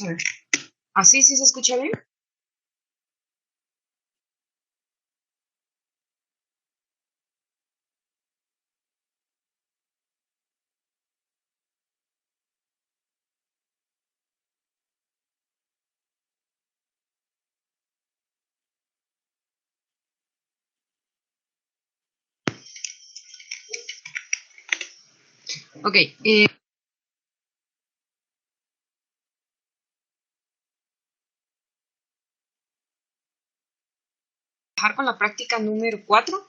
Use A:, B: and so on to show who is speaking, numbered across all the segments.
A: A ver, ¿así sí se escucha bien? Ok, trabajar con la práctica número 4.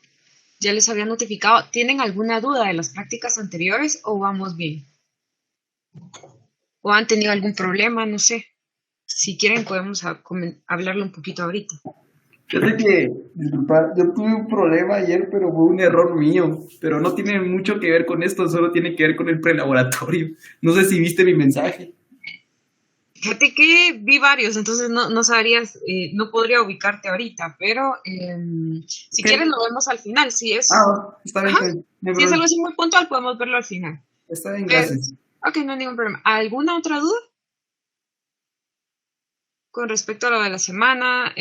A: Ya les había notificado. ¿Tienen alguna duda de las prácticas anteriores o vamos bien? ¿O han tenido algún problema? No sé. Si quieren podemos hablarlo un poquito ahorita.
B: Fíjate que, disculpa, yo tuve un problema ayer, pero fue un error mío. Pero no tiene mucho que ver con esto, solo tiene que ver con el prelaboratorio. No sé si viste mi mensaje.
A: Fíjate que vi varios, entonces no sabrías, no podría ubicarte ahorita, pero si
B: Ok.
A: quieres lo vemos al final. Si es,
B: Ah, está bien,
A: ajá,
B: está bien. No hay
A: si es algo
B: problema.
A: así muy puntual, podemos verlo al final.
B: Está bien,
A: Pero,
B: gracias.
A: ok, no hay ningún problema. ¿Alguna otra duda con respecto a lo de la semana?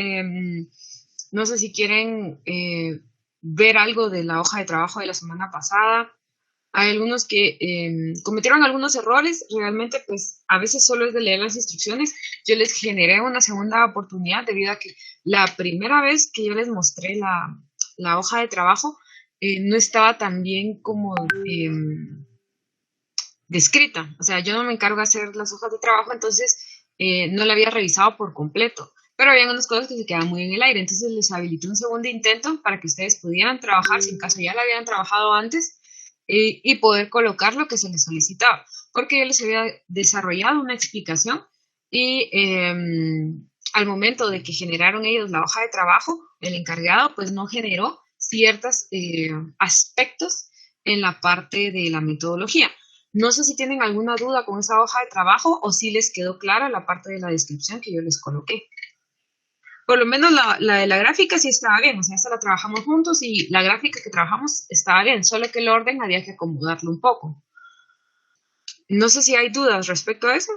A: No sé si quieren ver algo de la hoja de trabajo de la semana pasada. Hay algunos que cometieron algunos errores, realmente pues a veces solo es de leer las instrucciones. Yo les generé una segunda oportunidad debido a que la primera vez que yo les mostré la hoja de trabajo no estaba tan bien como descrita. O sea, yo no me encargo de hacer las hojas de trabajo, entonces no la había revisado por completo. Pero había unas cosas que se quedaban muy en el aire, entonces les habilité un segundo intento para que ustedes pudieran trabajar, si en caso ya la habían trabajado antes, y poder colocar lo que se les solicitaba, porque yo les había desarrollado una explicación y al momento de que generaron ellos la hoja de trabajo, el encargado pues no generó ciertos aspectos en la parte de la metodología. No sé si tienen alguna duda con esa hoja de trabajo o si les quedó clara la parte de la descripción que yo les coloqué. Por lo menos la de la gráfica sí estaba bien, o sea, esa la trabajamos juntos y la gráfica que trabajamos estaba bien, solo que el orden había que acomodarlo un poco. No sé si hay dudas respecto a eso,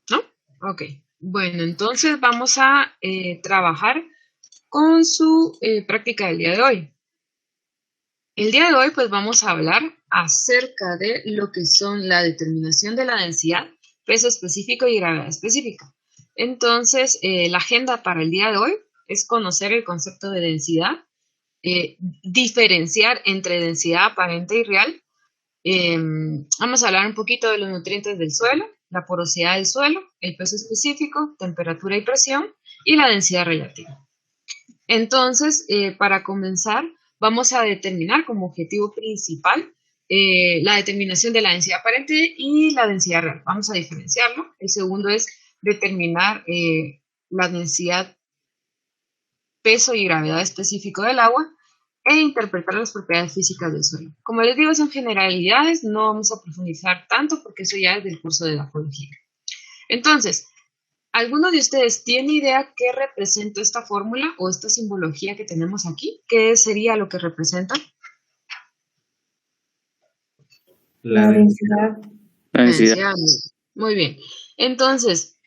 A: ¿no? Ok, bueno, entonces vamos a trabajar con su práctica del día de hoy. El día de hoy pues vamos a hablar acerca de lo que son la determinación de la densidad, peso específico y gravedad específica. Entonces, la agenda para el día de hoy es conocer el concepto de densidad, diferenciar entre densidad aparente y real. Eh, Vamos a hablar un poquito de los nutrientes del suelo, la porosidad del suelo, el peso específico, temperatura y presión y la densidad relativa. Entonces, para comenzar, vamos a determinar como objetivo principal la determinación de la densidad aparente y la densidad real. Vamos a diferenciarlo. El segundo es determinar la densidad, peso y gravedad específico del agua e interpretar las propiedades físicas del suelo. Como les digo, son generalidades, no vamos a profundizar tanto porque eso ya es del curso de edafología. Entonces, ¿alguno de ustedes tiene idea qué representa esta fórmula o esta simbología que tenemos aquí? ¿Qué sería lo que representa?
C: La densidad.
D: La
A: La
D: densidad.
A: densidad. Muy bien. Entonces,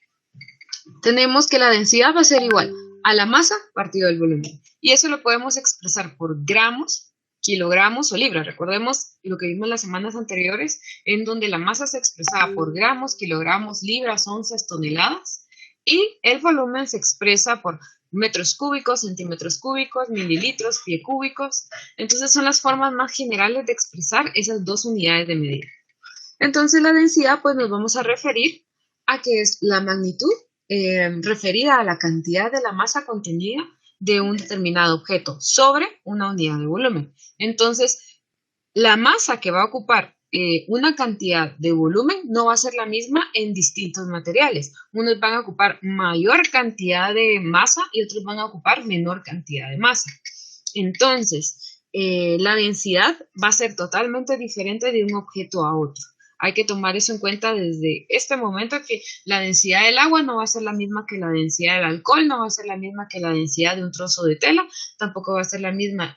A: tenemos que la densidad va a ser igual a la masa partido del volumen. Y eso lo podemos expresar por gramos, kilogramos o libras. Recordemos lo que vimos las semanas anteriores, en donde la masa se expresaba por gramos, kilogramos, libras, onzas, toneladas. Y el volumen se expresa por metros cúbicos, centímetros cúbicos, mililitros, pie cúbicos. Entonces son las formas más generales de expresar esas dos unidades de medida. Entonces la densidad, pues nos vamos a referir a que es la magnitud referida a la cantidad de la masa contenida de un determinado objeto sobre una unidad de volumen. Entonces, la masa que va a ocupar una cantidad de volumen no va a ser la misma en distintos materiales. Unos van a ocupar mayor cantidad de masa y otros van a ocupar menor cantidad de masa. Entonces, la densidad va a ser totalmente diferente de un objeto a otro. Hay que tomar eso en cuenta desde este momento, que la densidad del agua no va a ser la misma que la densidad del alcohol, no va a ser la misma que la densidad de un trozo de tela, tampoco va a ser la misma,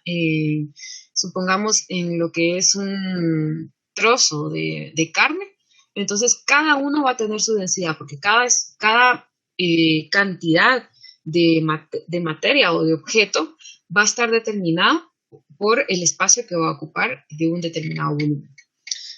A: supongamos, en lo que es un trozo de carne, Entonces, cada uno va a tener su densidad, porque cada cantidad de materia o de objeto va a estar determinado por el espacio que va a ocupar de un determinado volumen.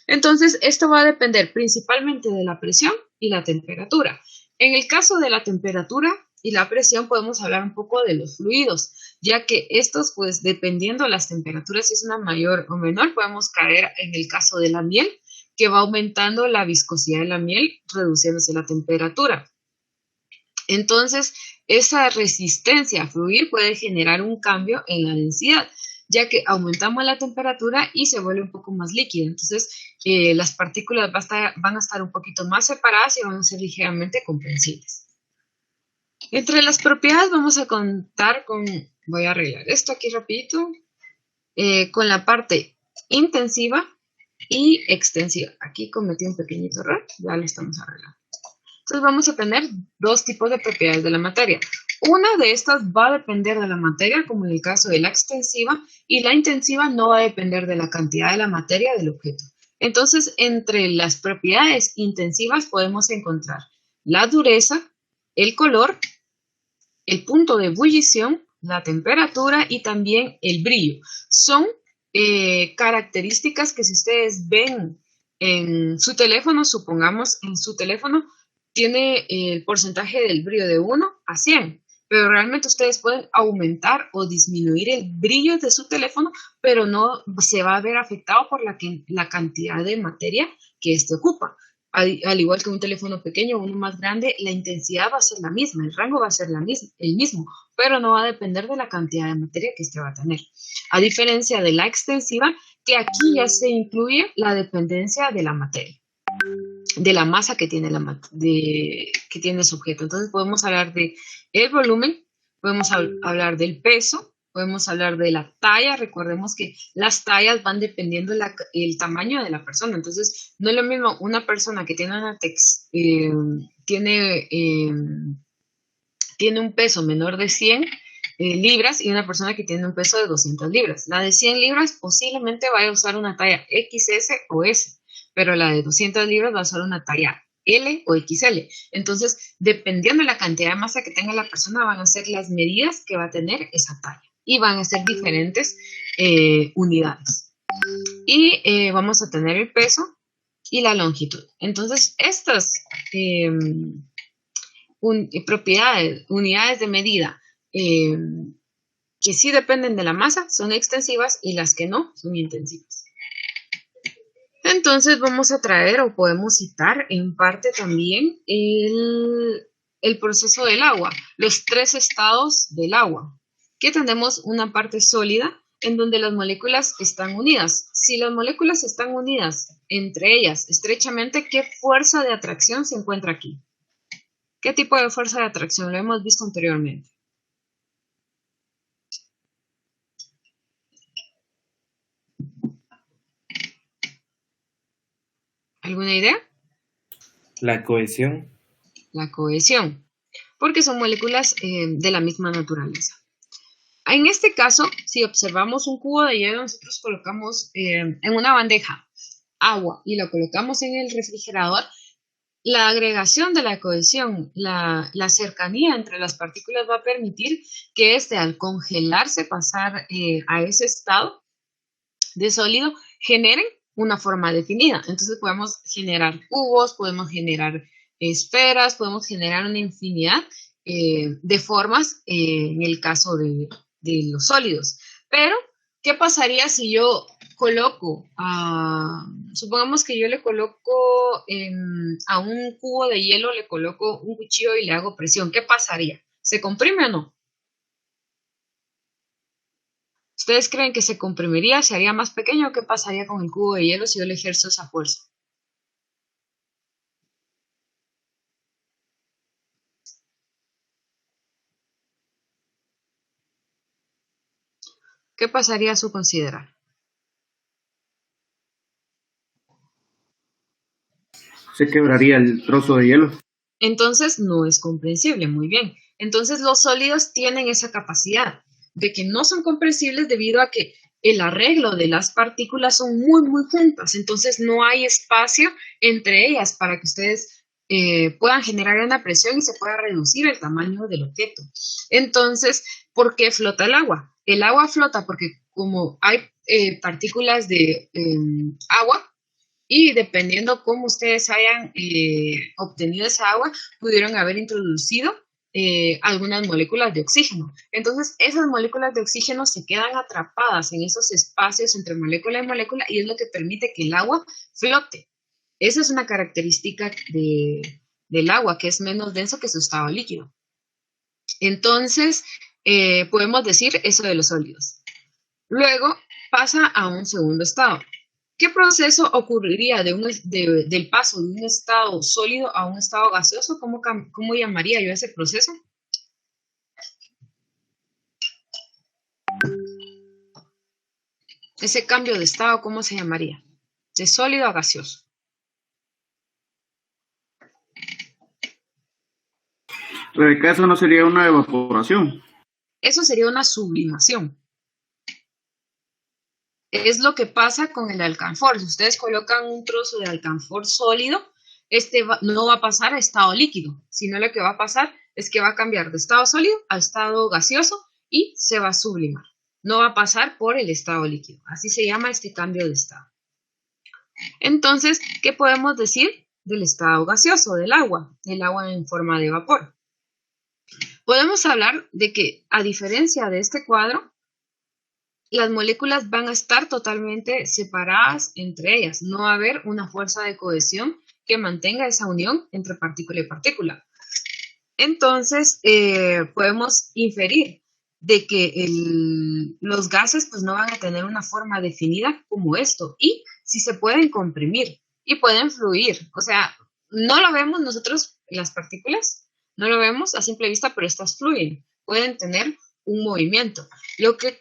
A: Entonces, esto va a depender principalmente de la presión y la temperatura. En el caso de la temperatura y la presión, podemos hablar un poco de los fluidos, ya que estos, pues, dependiendo de las temperaturas, si es una mayor o menor, podemos caer en el caso de la miel, que va aumentando la viscosidad de la miel, reduciéndose la temperatura. Entonces, esa resistencia a fluir puede generar un cambio en la densidad, ya que aumentamos la temperatura y se vuelve un poco más líquido. Entonces, las partículas van a estar un poquito más separadas y van a ser ligeramente comprensibles. Entre las propiedades vamos a contar con, voy a arreglar esto aquí rapidito, con la parte intensiva y extensiva. Aquí cometí un pequeñito error, ya lo estamos arreglando. Entonces vamos a tener dos tipos de propiedades de la materia. Una de estas va a depender de la materia, como en el caso de la extensiva, y la intensiva no va a depender de la cantidad de la materia del objeto. Entonces, entre las propiedades intensivas podemos encontrar la dureza, el color, el punto de ebullición, la temperatura y también el brillo. Son características que si ustedes ven en su teléfono, supongamos en su teléfono, tiene el porcentaje del brillo de 1 a 100, pero realmente ustedes pueden aumentar o disminuir el brillo de su teléfono, pero no se va a ver afectado por la cantidad de materia que éste ocupa. Al igual que un teléfono pequeño o uno más grande, la intensidad va a ser la misma, el rango va a ser el mismo, pero no va a depender de la cantidad de materia que éste va a tener. A diferencia de la extensiva, que aquí ya se incluye la dependencia de la materia, de la masa que tiene, que tiene ese objeto. Entonces podemos hablar de el volumen, podemos hablar del peso, podemos hablar de la talla. Recordemos que las tallas van dependiendo el tamaño de la persona. Entonces no es lo mismo una persona que tiene tiene un peso menor de 100 libras y una persona que tiene un peso de 200 libras. La de 100 libras posiblemente vaya a usar una talla XS o S, pero la de 200 libras va a usar una talla L o XL. Entonces, dependiendo de la cantidad de masa que tenga la persona, van a ser las medidas que va a tener esa talla y van a ser diferentes unidades. Y vamos a tener el peso y la longitud. Entonces, estas propiedades, unidades de medida que sí dependen de la masa son extensivas y las que no son intensivas. Entonces vamos a traer o podemos citar en parte también el proceso del agua, los tres estados del agua, que tenemos una parte sólida en donde las moléculas están unidas. Si las moléculas están unidas entre ellas estrechamente, ¿qué fuerza de atracción se encuentra aquí? ¿Qué tipo de fuerza de atracción? Lo hemos visto anteriormente. ¿Alguna idea?
C: La cohesión.
A: La cohesión, porque son moléculas de la misma naturaleza. En este caso, si observamos un cubo de hielo, nosotros colocamos en una bandeja agua y lo colocamos en el refrigerador, la agregación de la cohesión, la cercanía entre las partículas va a permitir que al congelarse, pasar a ese estado de sólido, generen una forma definida. Entonces podemos generar cubos, podemos generar esferas, podemos generar una infinidad de formas en el caso de los sólidos. Pero, ¿qué pasaría si yo coloco, supongamos que yo le coloco a un cubo de hielo, le coloco un cuchillo y le hago presión? ¿Qué pasaría? ¿Se comprime o no? ¿Ustedes creen que se comprimiría? ¿Se haría más pequeño? ¿Qué pasaría con el cubo de hielo si yo le ejerzo esa fuerza? ¿Qué pasaría a su considerar?
B: Se quebraría el trozo de hielo.
A: Entonces no es comprensible, muy bien. Entonces los sólidos tienen esa capacidad de que no son comprensibles debido a que el arreglo de las partículas son muy, muy juntas, entonces no hay espacio entre ellas para que ustedes puedan generar una presión y se pueda reducir el tamaño del objeto. Entonces, ¿por qué flota el agua? El agua flota porque como hay partículas de agua, y dependiendo cómo ustedes hayan obtenido esa agua, pudieron haber introducido algunas moléculas de oxígeno. Entonces, esas moléculas de oxígeno se quedan atrapadas en esos espacios entre molécula y molécula y es lo que permite que el agua flote. Esa es una característica del agua, que es menos denso que su estado líquido. Entonces, podemos decir eso de los sólidos. Luego pasa a un segundo estado. ¿Qué proceso ocurriría del paso de un estado sólido a un estado gaseoso? ¿Cómo llamaría yo ese proceso? Ese cambio de estado, ¿cómo se llamaría? De sólido a gaseoso.
D: Rebeca, eso no sería una evaporación.
A: Eso sería una sublimación. Es lo que pasa con el alcanfor. Si ustedes colocan un trozo de alcanfor sólido, no va a pasar a estado líquido, sino lo que va a pasar es que va a cambiar de estado sólido a estado gaseoso y se va a sublimar. No va a pasar por el estado líquido. Así se llama este cambio de estado. Entonces, ¿qué podemos decir del estado gaseoso, del agua en forma de vapor? Podemos hablar de que, a diferencia de este cuadro, las moléculas van a estar totalmente separadas entre ellas. No va a haber una fuerza de cohesión que mantenga esa unión entre partícula y partícula. Entonces, podemos inferir de que los gases pues, no van a tener una forma definida como esto. Y si se pueden comprimir y pueden fluir. O sea, no lo vemos nosotros, las partículas, no lo vemos a simple vista, pero estas fluyen. Pueden tener un movimiento.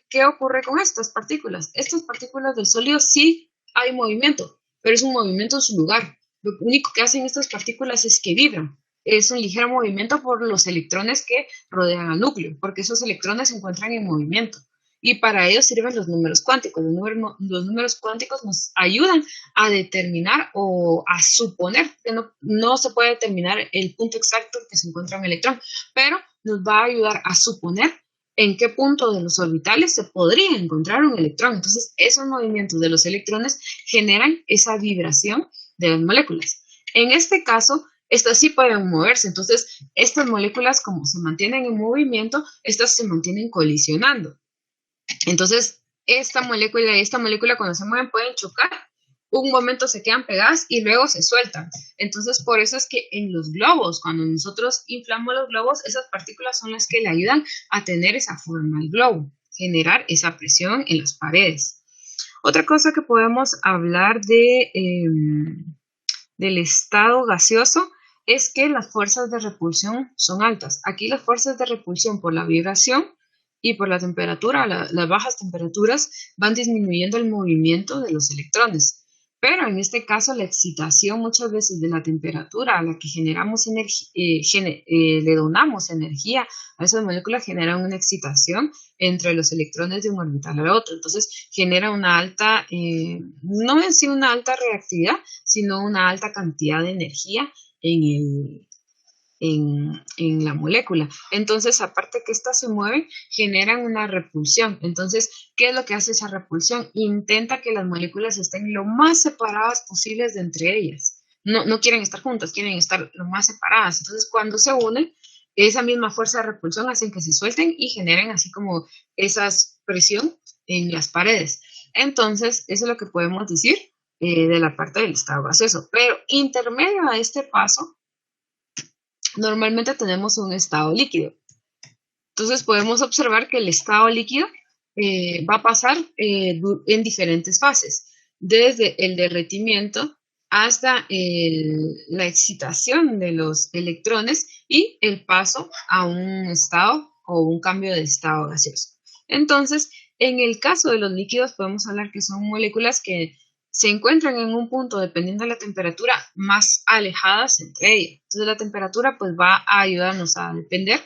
A: ¿Qué ocurre con estas partículas? Estas partículas del sólido sí hay movimiento, pero es un movimiento en su lugar. Lo único que hacen estas partículas es que vibran. Es un ligero movimiento por los electrones que rodean al núcleo, porque esos electrones se encuentran en movimiento. Y para ello sirven los números cuánticos. Los números cuánticos nos ayudan a determinar o a suponer, que no se puede determinar el punto exacto en que se encuentra un electrón, pero nos va a ayudar a suponer en qué punto de los orbitales se podría encontrar un electrón. Entonces, esos movimientos de los electrones generan esa vibración de las moléculas. En este caso, estas sí pueden moverse. Entonces, estas moléculas, como se mantienen en movimiento, estas se mantienen colisionando. Entonces, esta molécula y esta molécula cuando se mueven pueden chocar. Un momento se quedan pegadas y luego se sueltan. Entonces, por eso es que en los globos, cuando nosotros inflamos los globos, esas partículas son las que le ayudan a tener esa forma al globo, generar esa presión en las paredes. Otra cosa que podemos hablar del estado gaseoso es que las fuerzas de repulsión son altas. Aquí las fuerzas de repulsión por la vibración y por la temperatura, las bajas temperaturas, van disminuyendo el movimiento de los electrones. Pero en este caso, la excitación muchas veces de la temperatura a la que generamos le donamos energía a esas moléculas, genera una excitación entre los electrones de un orbital al otro. Entonces, genera una alta, no en sí una alta reactividad, sino una alta cantidad de energía en la molécula. Entonces, aparte que estas se mueven, generan una repulsión. Entonces, ¿qué es lo que hace esa repulsión? Intenta que las moléculas estén lo más separadas posibles de entre ellas. No quieren estar juntas, quieren estar lo más separadas. Entonces, cuando se unen, esa misma fuerza de repulsión hace que se suelten y generen así como esa presión en las paredes. Entonces, eso es lo que podemos decir de la parte del estado gaseoso. Pero intermedio a este paso, normalmente tenemos un estado líquido. Entonces podemos observar que el estado líquido va a pasar en diferentes fases, desde el derretimiento hasta la excitación de los electrones y el paso a un estado o un cambio de estado gaseoso. Entonces, en el caso de los líquidos podemos hablar que son moléculas que se encuentran en un punto, dependiendo de la temperatura, más alejadas entre ellas. Entonces la temperatura pues va a ayudarnos a depender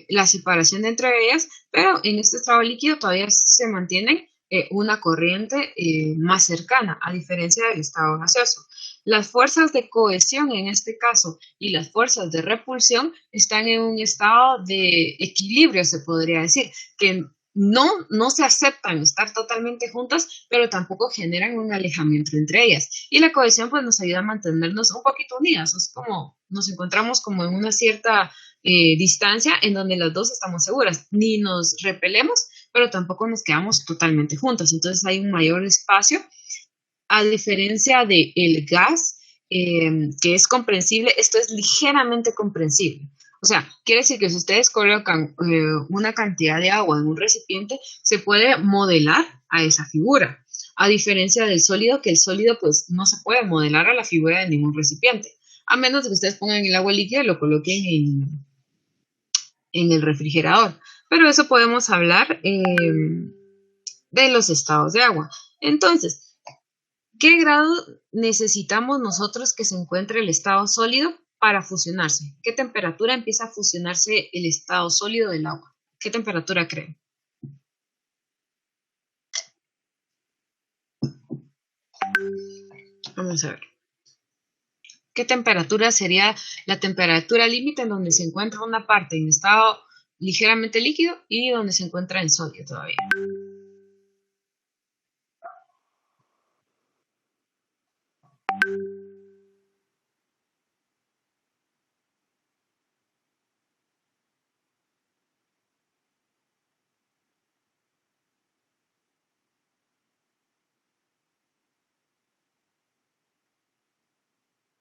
A: la separación de entre ellas, pero en este estado líquido todavía se mantienen una corriente más cercana, a diferencia del estado gaseoso. Las fuerzas de cohesión en este caso y las fuerzas de repulsión están en un estado de equilibrio, se podría decir, que no se aceptan estar totalmente juntas, pero tampoco generan un alejamiento entre ellas. Y la cohesión pues nos ayuda a mantenernos un poquito unidas, es como nos encontramos como en una cierta distancia en donde las dos estamos seguras, ni nos repelemos, pero tampoco nos quedamos totalmente juntas, entonces hay un mayor espacio, a diferencia del gas, que es comprensible, esto es ligeramente comprensible. O sea, quiere decir que si ustedes colocan una cantidad de agua en un recipiente, se puede modelar a esa figura. A diferencia del sólido, que el sólido pues no se puede modelar a la figura de ningún recipiente. A menos de que ustedes pongan el agua líquida y lo coloquen en el refrigerador. Pero eso podemos hablar de los estados de agua. Entonces, ¿qué grado necesitamos nosotros que se encuentre el estado sólido para fusionarse? ¿Qué temperatura empieza a fusionarse el estado sólido del agua? ¿Qué temperatura creen? Vamos a ver. ¿Qué temperatura sería la temperatura límite en donde se encuentra una parte en estado ligeramente líquido y donde se encuentra en sólido todavía?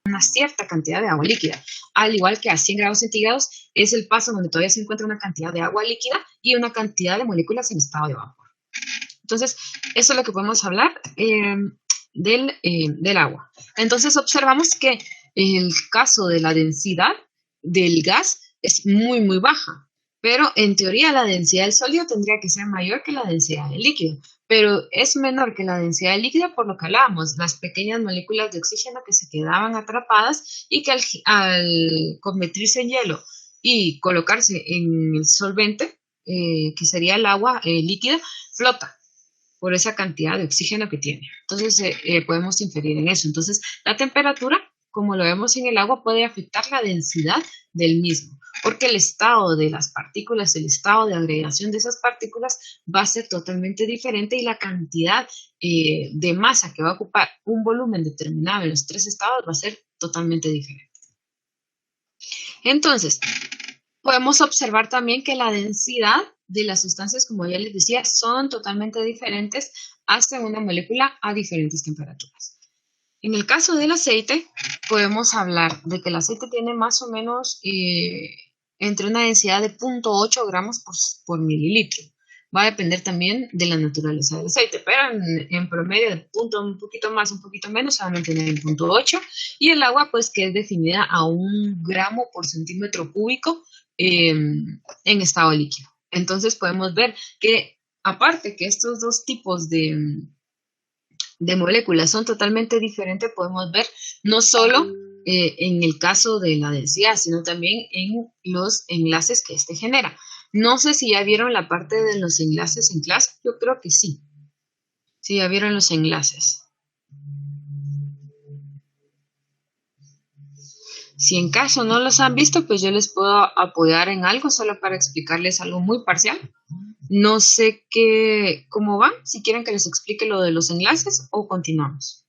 A: Una cierta cantidad de agua líquida, al igual que a 100 grados centígrados es el paso donde todavía se encuentra una cantidad de agua líquida y una cantidad de moléculas en estado de vapor. Entonces, eso es lo que podemos hablar del agua. Entonces, observamos que el caso de la densidad del gas es muy baja, pero en teoría la densidad del sólido tendría que ser mayor que la densidad del líquido, pero es menor que la densidad del líquido por lo que hablábamos, las pequeñas moléculas de oxígeno que se quedaban atrapadas y que al convertirse en hielo y colocarse en el solvente, que sería el agua líquida, flota por esa cantidad de oxígeno que tiene. Entonces, podemos inferir en eso. Entonces, la temperatura, como lo vemos en el agua, puede afectar la densidad del mismo, porque el estado de las partículas, el estado de agregación de esas partículas va a ser totalmente diferente y la cantidad de masa que va a ocupar un volumen determinado en los tres estados va a ser totalmente diferente. Entonces, podemos observar también que la densidad de las sustancias, como ya les decía, son totalmente diferentes hasta una molécula a diferentes temperaturas. En el caso del aceite, podemos hablar de que el aceite tiene más o menos entre una densidad de 0.8 gramos por mililitro. Va a depender también de la naturaleza del aceite, pero en promedio de un poquito más, un poquito menos, se va a mantener en 0.8. Y el agua, pues, que es definida a 1 gramo por centímetro cúbico en estado líquido. Entonces podemos ver que aparte que estos dos tipos de moléculas son totalmente diferentes, podemos ver no solo en el caso de la densidad, sino también en los enlaces que este genera. No sé si ya vieron la parte de los enlaces en clase, yo creo que sí. Sí, ya vieron los enlaces. Si en caso no los han visto, pues yo les puedo apoyar en algo, solo para explicarles algo muy parcial. No sé cómo van, si quieren que les explique lo de los enlaces o continuamos.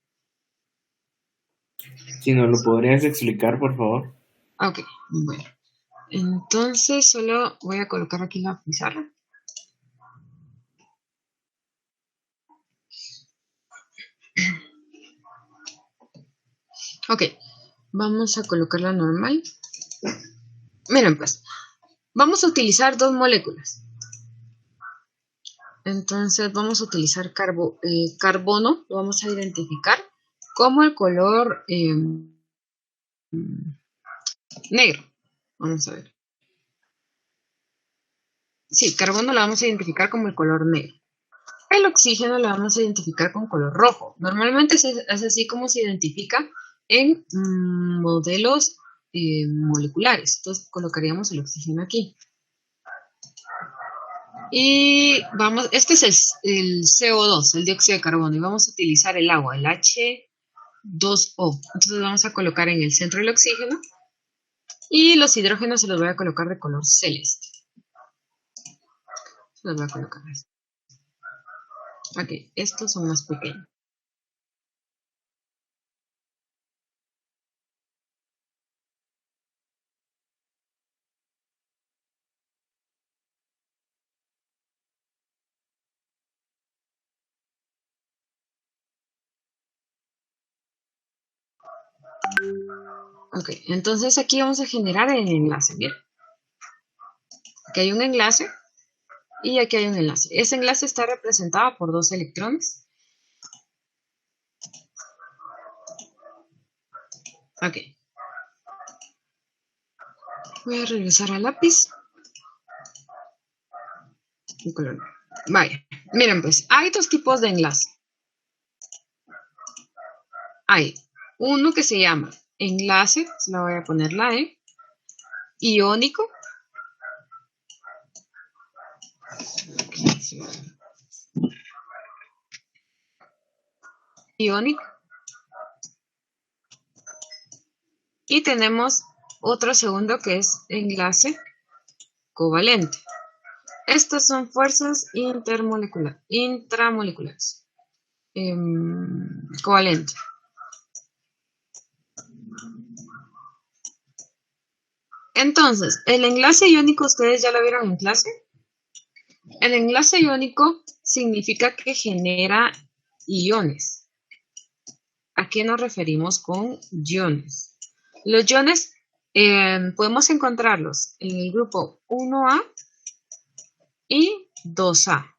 C: Si nos lo podrías explicar, por favor.
A: Ok, bueno. Entonces solo voy a colocar aquí la pizarra. Ok, vamos a colocarla normal. Miren pues, vamos a utilizar dos moléculas. Entonces vamos a utilizar carbono, lo vamos a identificar como el color negro. Vamos a ver. Sí, carbono lo vamos a identificar como el color negro. El oxígeno lo vamos a identificar con color rojo. Normalmente es así como se identifica en modelos moleculares. Entonces colocaríamos el oxígeno aquí. Y vamos, este es el CO2, el dióxido de carbono, y vamos a utilizar el agua, el H2O. Entonces vamos a colocar en el centro el oxígeno y los hidrógenos se los voy a colocar de color celeste. Se los voy a colocar así. Ok, estos son más pequeños. Ok, entonces aquí vamos a generar el enlace. Bien, aquí hay un enlace y aquí hay un enlace. Ese enlace está representado por 2 electrones. Ok. Voy a regresar al lápiz. Vaya, miren pues, hay 2 tipos de enlace. Hay uno que se llama enlace, se la voy a poner la E, iónico. Iónico. Y tenemos otro segundo que es enlace covalente. Estas son fuerzas intramoleculares. Covalente. Entonces, el enlace iónico, ¿ustedes ya lo vieron en clase? El enlace iónico significa que genera iones. ¿A qué nos referimos con iones? Los iones podemos encontrarlos en el grupo 1A y 2A.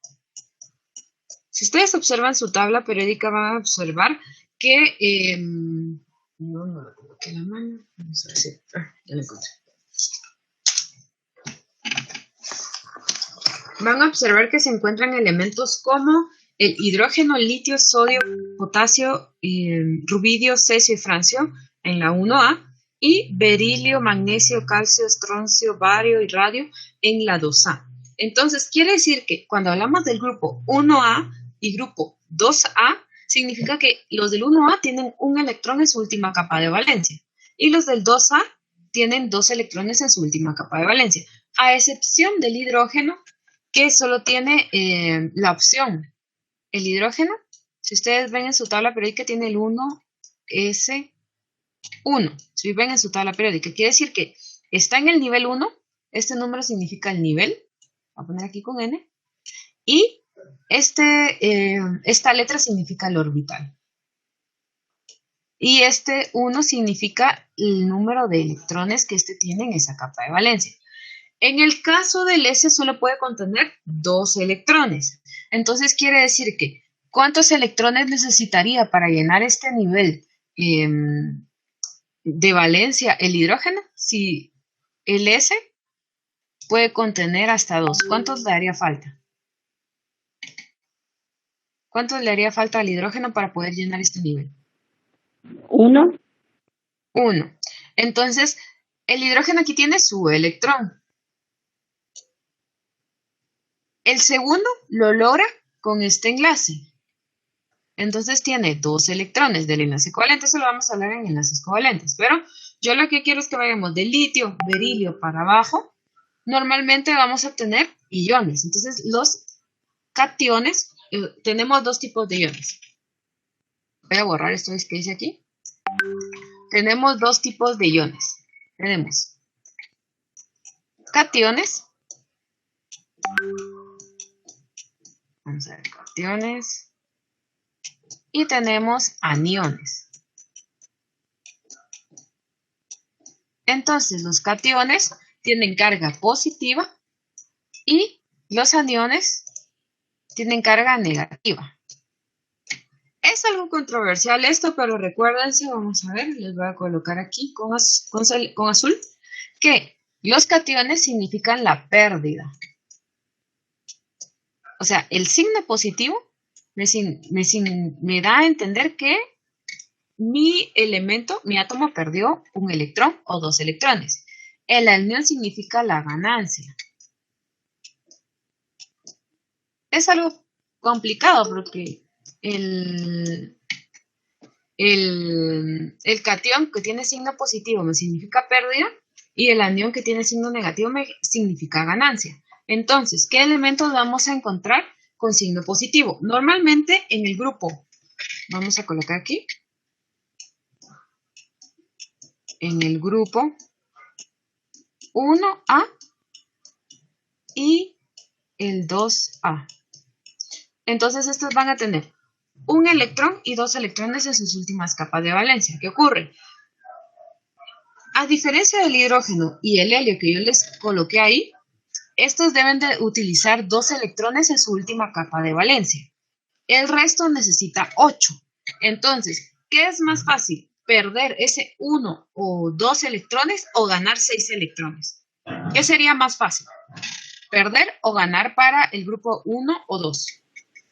A: Si ustedes observan su tabla periódica, van a observar que... no lo coloqué en la mano. Vamos a ver si... ya lo encontré. Van a observar que se encuentran elementos como el hidrógeno, litio, sodio, potasio, rubidio, cesio y francio en la 1A y berilio, magnesio, calcio, estroncio, bario y radio en la 2A. Entonces, quiere decir que cuando hablamos del grupo 1A y grupo 2A, significa que los del 1A tienen un electrón en su última capa de valencia y los del 2A tienen 2 electrones en su última capa de valencia, a excepción del hidrógeno, que solo tiene la opción. El hidrógeno, si ustedes ven en su tabla periódica, tiene el 1s1. Si ven en su tabla periódica, quiere decir que está en el nivel 1. Este número significa el nivel. Voy a poner aquí con N. Y esta letra significa el orbital. Y este 1 significa el número de electrones que tiene en esa capa de valencia. En el caso del S solo puede contener 2 electrones. Entonces quiere decir que ¿cuántos electrones necesitaría para llenar este nivel de valencia el hidrógeno? Si el S puede contener hasta 2. ¿Cuántos le haría falta? ¿Cuántos le haría falta al hidrógeno para poder llenar este nivel?
E: 1.
A: 1. Entonces, el hidrógeno aquí tiene su electrón. El segundo lo logra con este enlace. Entonces tiene 2 electrones del enlace covalente. Eso lo vamos a hablar en enlaces covalentes. Pero yo lo que quiero es que vayamos de litio, berilio para abajo. Normalmente vamos a obtener iones. Entonces los cationes, tenemos 2 tipos de iones. Voy a borrar esto que dice aquí. Tenemos 2 tipos de iones. Tenemos cationes. Vamos a ver, cationes. Y tenemos aniones. Entonces, los cationes tienen carga positiva y los aniones tienen carga negativa. Es algo controversial esto, pero recuérdense, vamos a ver, les voy a colocar aquí con azul, que los cationes significan la pérdida. O sea, el signo positivo me da a entender que mi elemento, mi átomo perdió un electrón o 2 electrones. El anión significa la ganancia. es algo complicado porque el, el catión que tiene signo positivo me significa pérdida y el anión que tiene signo negativo me significa ganancia. Entonces, ¿qué elementos vamos a encontrar con signo positivo? Normalmente en el grupo, vamos a colocar aquí, en el grupo 1A y el 2A. Entonces, estos van a tener un electrón y dos electrones en sus últimas capas de valencia. ¿Qué ocurre? A diferencia del hidrógeno y el helio que yo les coloqué ahí, estos deben de utilizar dos electrones en su última capa de valencia. El resto necesita 8. Entonces, ¿qué es más fácil? ¿Perder ese 1 o 2 electrones o ganar 6 electrones? ¿Qué sería más fácil? ¿Perder o ganar para el grupo 1 o 2?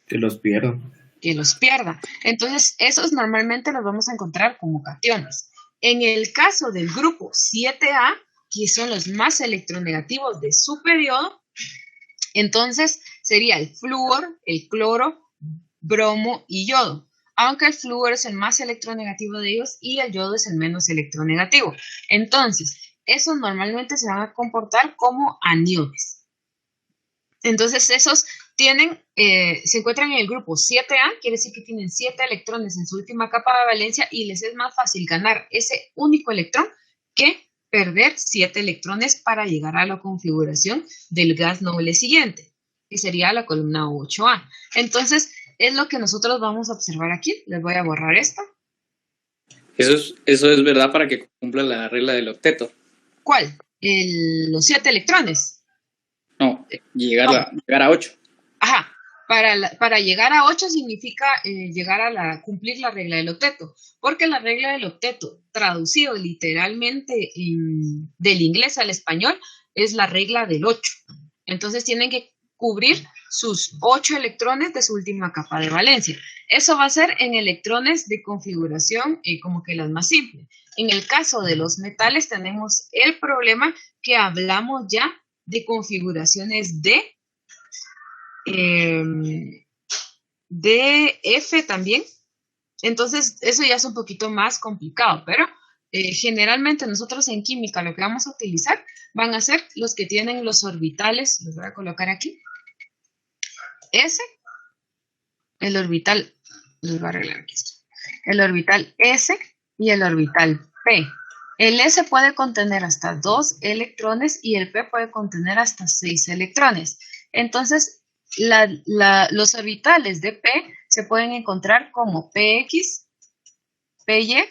C: Que los pierdo.
A: Que los pierda. Entonces, esos normalmente los vamos a encontrar como cationes. En el caso del grupo 7A, que son los más electronegativos de su periodo, entonces sería el flúor, el cloro, bromo y yodo. Aunque el flúor es el más electronegativo de ellos y el yodo es el menos electronegativo. Entonces, esos normalmente se van a comportar como aniones. Entonces, esos se encuentran en el grupo 7A, quiere decir que tienen 7 electrones en su última capa de valencia y les es más fácil ganar ese único electrón que perder 7 electrones para llegar a la configuración del gas noble siguiente, que sería la columna 8A. Entonces, es lo que nosotros vamos a observar aquí. Les voy a borrar esto.
F: Eso es verdad para que cumpla la regla del octeto.
A: ¿Cuál? Los 7 electrones.
F: No, llegar a 8.
A: Ajá. Para llegar a 8 significa llegar a cumplir la regla del octeto, porque la regla del octeto, traducido literalmente del inglés al español, es la regla del 8. Entonces tienen que cubrir sus 8 electrones de su última capa de valencia. Eso va a ser en electrones de configuración como que las más simples. En el caso de los metales tenemos el problema que hablamos ya de configuraciones de F también. Entonces, eso ya es un poquito más complicado, pero generalmente nosotros en química lo que vamos a utilizar van a ser los que tienen los orbitales, los voy a colocar aquí, S, el orbital, los voy a arreglar aquí, el orbital S y el orbital P. El S puede contener hasta 2 electrones y el P puede contener hasta 6 electrones. Entonces, los orbitales de P se pueden encontrar como PX, PY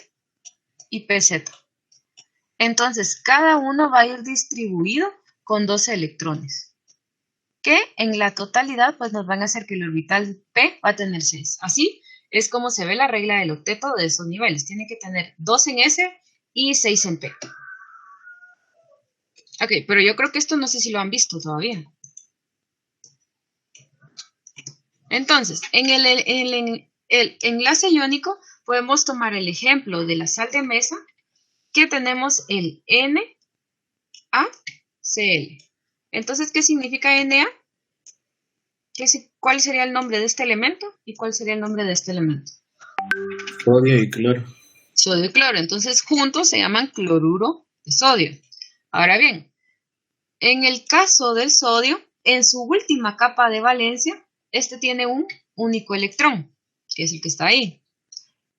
A: y PZ. Entonces, cada uno va a ir distribuido con 12 electrones, que en la totalidad pues nos van a hacer que el orbital P va a tener 6. Así es como se ve la regla del octeto de esos niveles. Tiene que tener 2 en S y 6 en P. Ok, pero yo creo que esto no sé si lo han visto todavía. Entonces, en el enlace iónico podemos tomar el ejemplo de la sal de mesa, que tenemos el NaCl. Entonces, ¿qué significa Na? ¿Cuál sería el nombre de este elemento? ¿Y cuál sería el nombre de este elemento?
C: Sodio y cloro.
A: Sodio y cloro. Entonces, juntos se llaman cloruro de sodio. Ahora bien, en el caso del sodio, en su última capa de valencia, este tiene un único electrón, que es el que está ahí.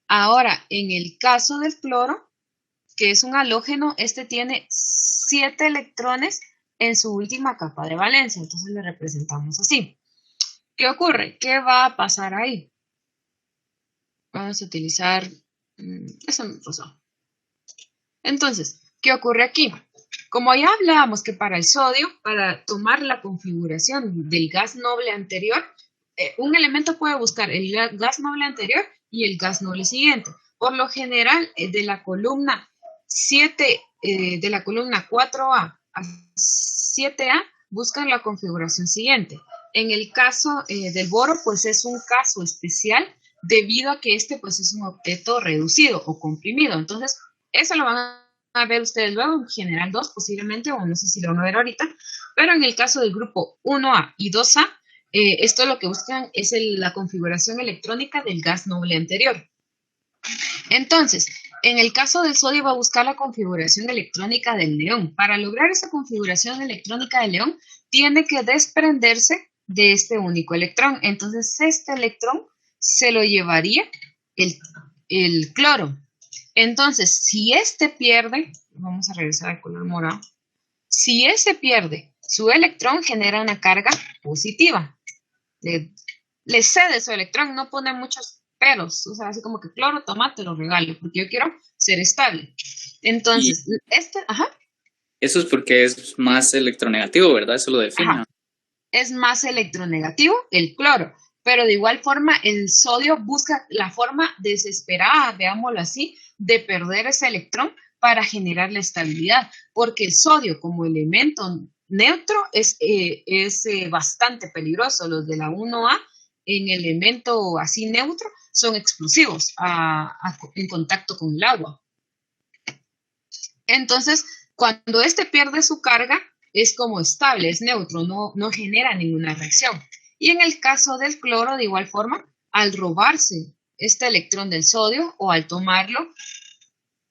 A: Ahora, en el caso del cloro, que es un halógeno, este tiene 7 electrones en su última capa de valencia. Entonces le representamos así. ¿Qué ocurre? ¿Qué va a pasar ahí? Vamos a utilizar... eso me pasó. Entonces, ¿qué ocurre aquí? Como ya hablábamos que para el sodio, para tomar la configuración del gas noble anterior, un elemento puede buscar el gas noble anterior y el gas noble siguiente. Por lo general, de la columna 4A a 7A, buscan la configuración siguiente. En el caso del boro, pues es un caso especial debido a que este pues es un octeto reducido o comprimido. Entonces, eso lo van a ver ustedes luego, en general 2 posiblemente, o no sé si lo van a ver ahorita, pero en el caso del grupo 1A y 2A, esto lo que buscan es la configuración electrónica del gas noble anterior. Entonces, en el caso del sodio va a buscar la configuración electrónica del neón. Para lograr esa configuración electrónica del neón, tiene que desprenderse de este único electrón. Entonces, este electrón se lo llevaría el cloro. Entonces, si este pierde, vamos a regresar al color morado, si ese pierde su electrón, genera una carga positiva. Le cede su electrón, no pone muchos peros, o sea, así como que cloro, toma, te lo regalo, porque yo quiero ser estable. Entonces,
F: Eso es porque es más electronegativo, ¿verdad? Eso lo define.
A: Ajá. Es más electronegativo el cloro, pero de igual forma el sodio busca la forma desesperada, veámoslo así, de perder ese electrón para generar la estabilidad, porque el sodio como elemento neutro es bastante peligroso. Los de la 1A en elemento así neutro son explosivos en contacto con el agua. Entonces, cuando este pierde su carga, es como estable, es neutro, no genera ninguna reacción. Y en el caso del cloro, de igual forma, al robarse este electrón del sodio o al tomarlo,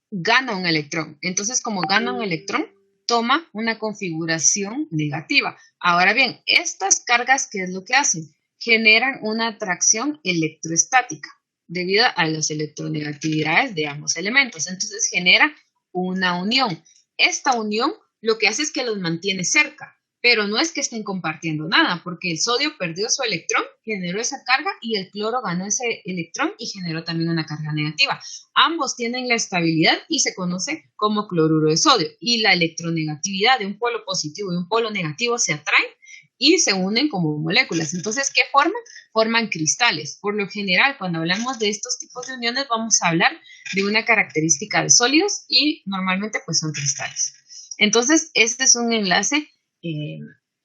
A: gana un electrón. Entonces, como gana un electrón, toma una configuración negativa. Ahora bien, estas cargas, ¿qué es lo que hacen? Generan una atracción electroestática debido a las electronegatividades de ambos elementos. Entonces, genera una unión. Esta unión lo que hace es que los mantiene cerca, pero no es que estén compartiendo nada, porque el sodio perdió su electrón, generó esa carga, y el cloro ganó ese electrón y generó también una carga negativa. Ambos tienen la estabilidad y se conoce como cloruro de sodio. Y la electronegatividad de un polo positivo y un polo negativo se atraen y se unen como moléculas. Entonces, ¿qué forman? Forman cristales. Por lo general, cuando hablamos de estos tipos de uniones, vamos a hablar de una característica de sólidos y normalmente pues son cristales. Entonces, este es un enlace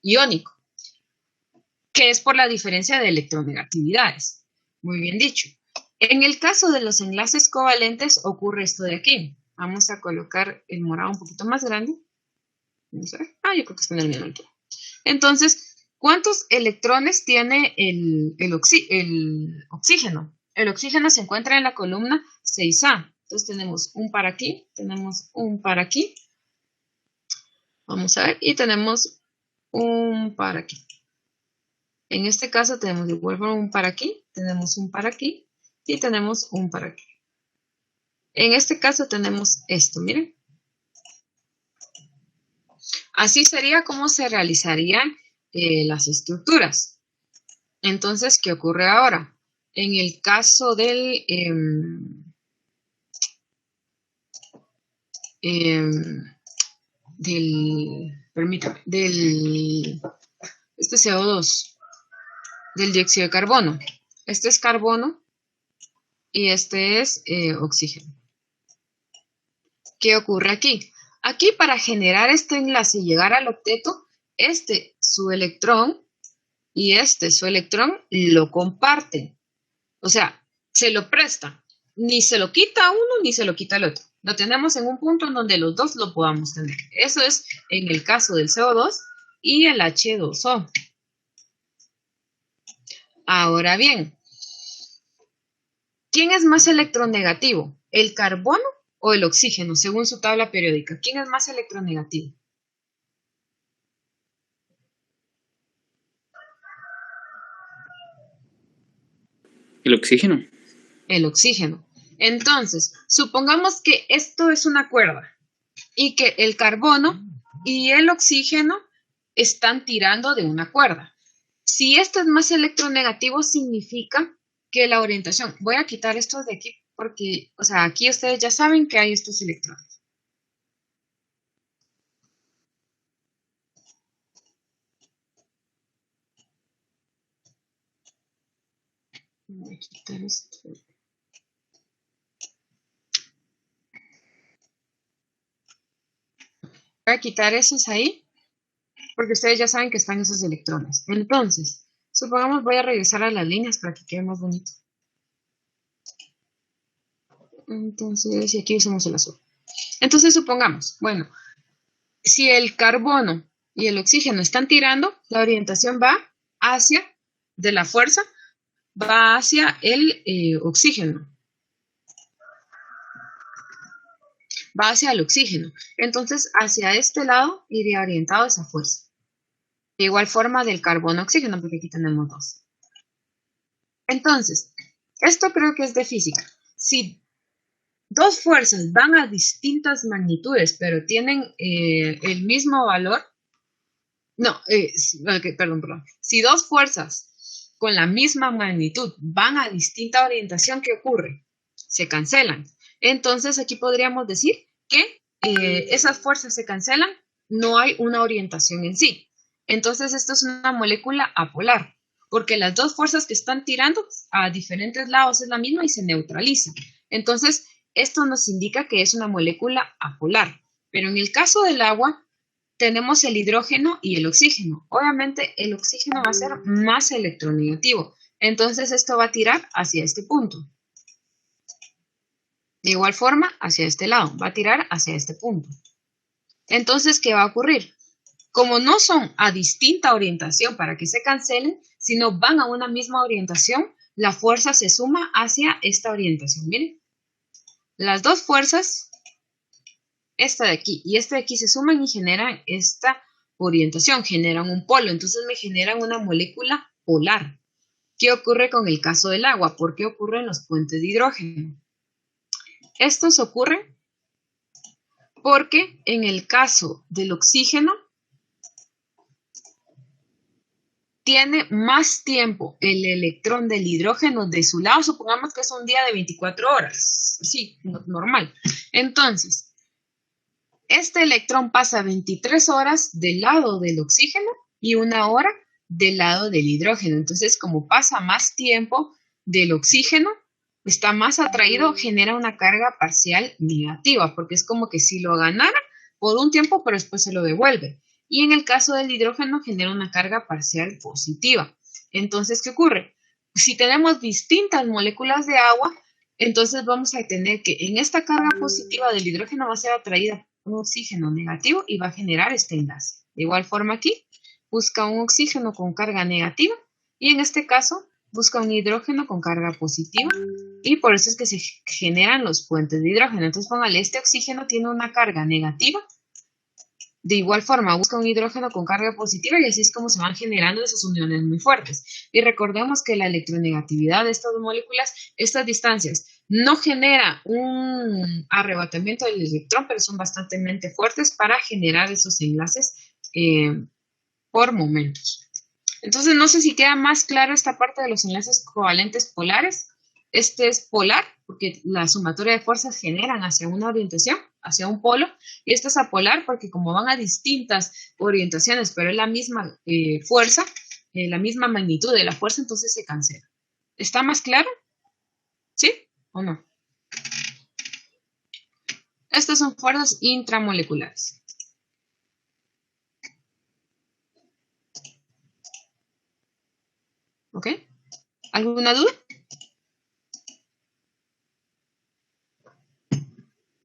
A: iónico, que es por la diferencia de electronegatividades. Muy bien dicho. En el caso de los enlaces covalentes ocurre esto de aquí. Vamos a colocar el morado un poquito más grande. Vamos a ver. Yo creo que está en el mismo altura. Entonces, ¿cuántos electrones tiene el oxígeno? El oxígeno se encuentra en la columna 6A. Entonces tenemos un par aquí, tenemos un par aquí. Vamos a ver, y tenemos un par aquí. En este caso tenemos de igual forma un par aquí, tenemos un par aquí y tenemos un par aquí. En este caso tenemos esto, miren. Así sería como se realizarían las estructuras. Entonces, ¿qué ocurre ahora? En el caso del este CO2, del dióxido de carbono. Este es carbono y este es oxígeno. ¿Qué ocurre aquí? Aquí, para generar este enlace y llegar al octeto, su electrón y su electrón lo comparten. O sea, se lo presta. Ni se lo quita uno ni se lo quita el otro. Lo tenemos en un punto en donde los dos lo podamos tener. Eso es en el caso del CO2 y el H2O. Ahora bien, ¿quién es más electronegativo? ¿El carbono o el oxígeno, según su tabla periódica? ¿Quién es más electronegativo?
F: ¿El oxígeno?
A: El oxígeno. Entonces, supongamos que esto es una cuerda y que el carbono y el oxígeno están tirando de una cuerda. Si esto es más electronegativo, significa que la orientación... Voy a quitar estos de aquí porque, o sea, aquí ustedes ya saben que hay estos electrones. Voy a quitar esto. Voy a quitar esos ahí, porque ustedes ya saben que están esos electrones. Entonces, supongamos, voy a regresar a las líneas para que quede más bonito. Entonces, y aquí usamos el azul. Entonces, supongamos, bueno, si el carbono y el oxígeno están tirando, la orientación va hacia de la fuerza va hacia el oxígeno. Va hacia el oxígeno. Entonces, hacia este lado iría orientado esa fuerza. De igual forma del carbono-oxígeno, porque aquí tenemos dos. Entonces, esto creo que es de física. Si dos fuerzas van a distintas magnitudes, pero tienen el mismo valor, perdón. Si dos fuerzas con la misma magnitud van a distinta orientación, ¿qué ocurre? Se cancelan. Entonces, aquí podríamos decir que esas fuerzas se cancelan, no hay una orientación en sí. Entonces, esto es una molécula apolar, porque las dos fuerzas que están tirando a diferentes lados es la misma y se neutraliza. Entonces, esto nos indica que es una molécula apolar. Pero en el caso del agua, tenemos el hidrógeno y el oxígeno. Obviamente, el oxígeno va a ser más electronegativo. Entonces, esto va a tirar hacia este punto. De igual forma, hacia este lado. Va a tirar hacia este punto. Entonces, ¿qué va a ocurrir? Como no son a distinta orientación para que se cancelen, sino van a una misma orientación, la fuerza se suma hacia esta orientación. Miren, las dos fuerzas, esta de aquí y esta de aquí, se suman y generan esta orientación, generan un polo. Entonces me generan una molécula polar. ¿Qué ocurre con el caso del agua? ¿Por qué ocurren los puentes de hidrógeno? Estos ocurren porque en el caso del oxígeno, tiene más tiempo el electrón del hidrógeno de su lado. Supongamos que es un día de 24 horas. Sí, normal. Entonces, este electrón pasa 23 horas del lado del oxígeno y 1 hora del lado del hidrógeno. Entonces, como pasa más tiempo del oxígeno, está más atraído, genera una carga parcial negativa, porque es como que si lo ganara por un tiempo, pero después se lo devuelve. Y en el caso del hidrógeno genera una carga parcial positiva. Entonces, ¿qué ocurre? Si tenemos distintas moléculas de agua, entonces vamos a tener que en esta carga positiva del hidrógeno va a ser atraída un oxígeno negativo y va a generar este enlace. De igual forma aquí, busca un oxígeno con carga negativa y en este caso busca un hidrógeno con carga positiva y por eso es que se generan los puentes de hidrógeno. Entonces, póngale, este oxígeno tiene una carga negativa. De igual forma, busca un hidrógeno con carga positiva y así es como se van generando esas uniones muy fuertes. Y recordemos que la electronegatividad de estas moléculas, estas distancias, no genera un arrebatamiento del electrón, pero son bastante fuertes para generar esos enlaces por momentos. Entonces, no sé si queda más claro esta parte de los enlaces covalentes polares. Este es polar, porque la sumatoria de fuerzas generan hacia una orientación, hacia un polo, y este es apolar, porque como van a distintas orientaciones, pero es la misma fuerza, la misma magnitud de la fuerza, entonces se cancela. ¿Está más claro? ¿Sí o no? Estas son fuerzas intramoleculares. ¿Ok? ¿Alguna duda?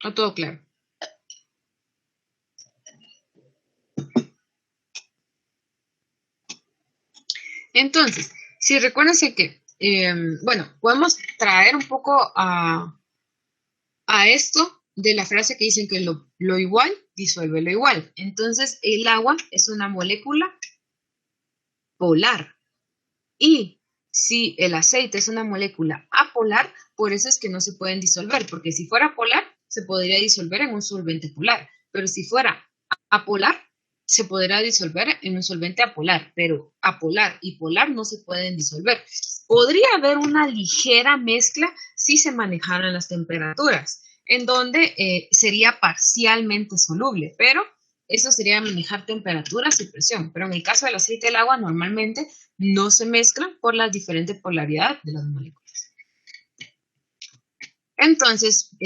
A: ¿O todo claro? Entonces, si recuérdense que, podemos traer un poco a esto de la frase que dicen que lo igual disuelve lo igual. Entonces, el agua es una molécula polar. Y si el aceite es una molécula apolar, por eso es que no se pueden disolver, porque si fuera polar, se podría disolver en un solvente polar, pero si fuera apolar, se podrá disolver en un solvente apolar, pero apolar y polar no se pueden disolver. Podría haber una ligera mezcla si se manejaran las temperaturas, en donde sería parcialmente soluble, pero eso sería manejar temperaturas y presión. Pero en el caso del aceite y el agua, normalmente no se mezclan por la diferente polaridad de las moléculas. Entonces,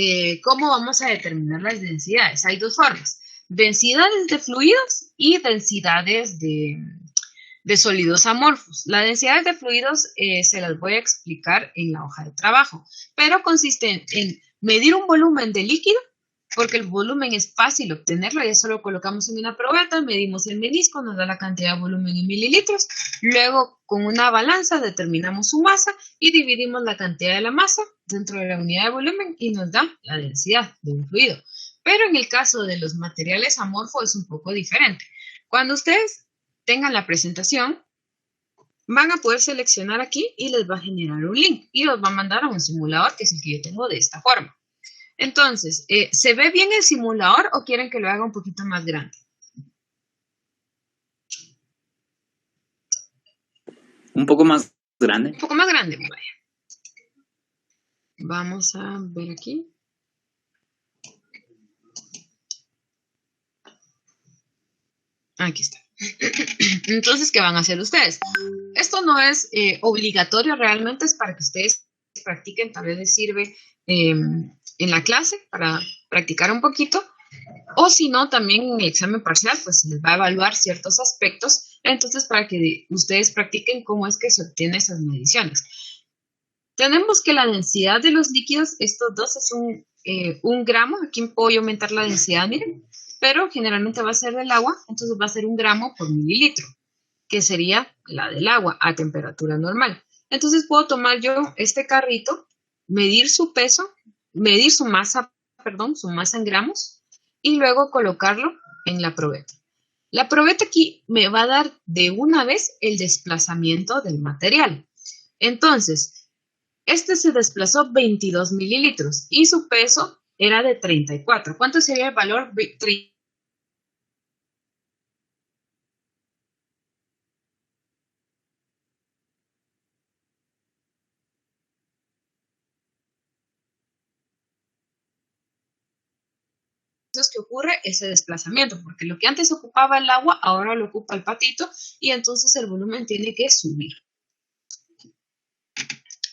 A: ¿cómo vamos a determinar las densidades? Hay dos formas: densidades de fluidos y densidades de sólidos amorfos. Las densidades de fluidos se las voy a explicar en la hoja de trabajo, pero consiste en medir un volumen de líquido porque el volumen es fácil obtenerlo, ya solo colocamos en una probeta, medimos el menisco, nos da la cantidad de volumen en mililitros, luego con una balanza determinamos su masa y dividimos la cantidad de la masa dentro de la unidad de volumen y nos da la densidad de un fluido. Pero en el caso de los materiales amorfos es un poco diferente. Cuando ustedes tengan la presentación, van a poder seleccionar aquí y les va a generar un link y los va a mandar a un simulador que es el que yo tengo de esta forma. Entonces, ¿se ve bien el simulador o quieren que lo haga un poquito más grande?
F: Un poco más grande.
A: Un poco más grande, vaya. Vamos a ver aquí. Aquí está. Entonces, ¿qué van a hacer ustedes? Esto no es obligatorio, realmente es para que ustedes practiquen, tal vez les sirve en la clase para practicar un poquito, o si no, también en el examen parcial, pues se les va a evaluar ciertos aspectos, entonces para que ustedes practiquen cómo es que se obtienen esas mediciones. Tenemos que la densidad de los líquidos, estos dos es un gramo, aquí puedo yo aumentar la densidad, miren, pero generalmente va a ser del agua, entonces va a ser 1 gramo por mililitro, que sería la del agua a temperatura normal. Entonces puedo tomar yo este carrito, medir su peso, medir su masa en gramos, y luego colocarlo en la probeta. La probeta aquí me va a dar de una vez el desplazamiento del material. Entonces, este se desplazó 22 mililitros y su peso era de 34. ¿Cuánto sería el valor? Que ocurre ese desplazamiento, porque lo que antes ocupaba el agua, ahora lo ocupa el patito y entonces el volumen tiene que subir.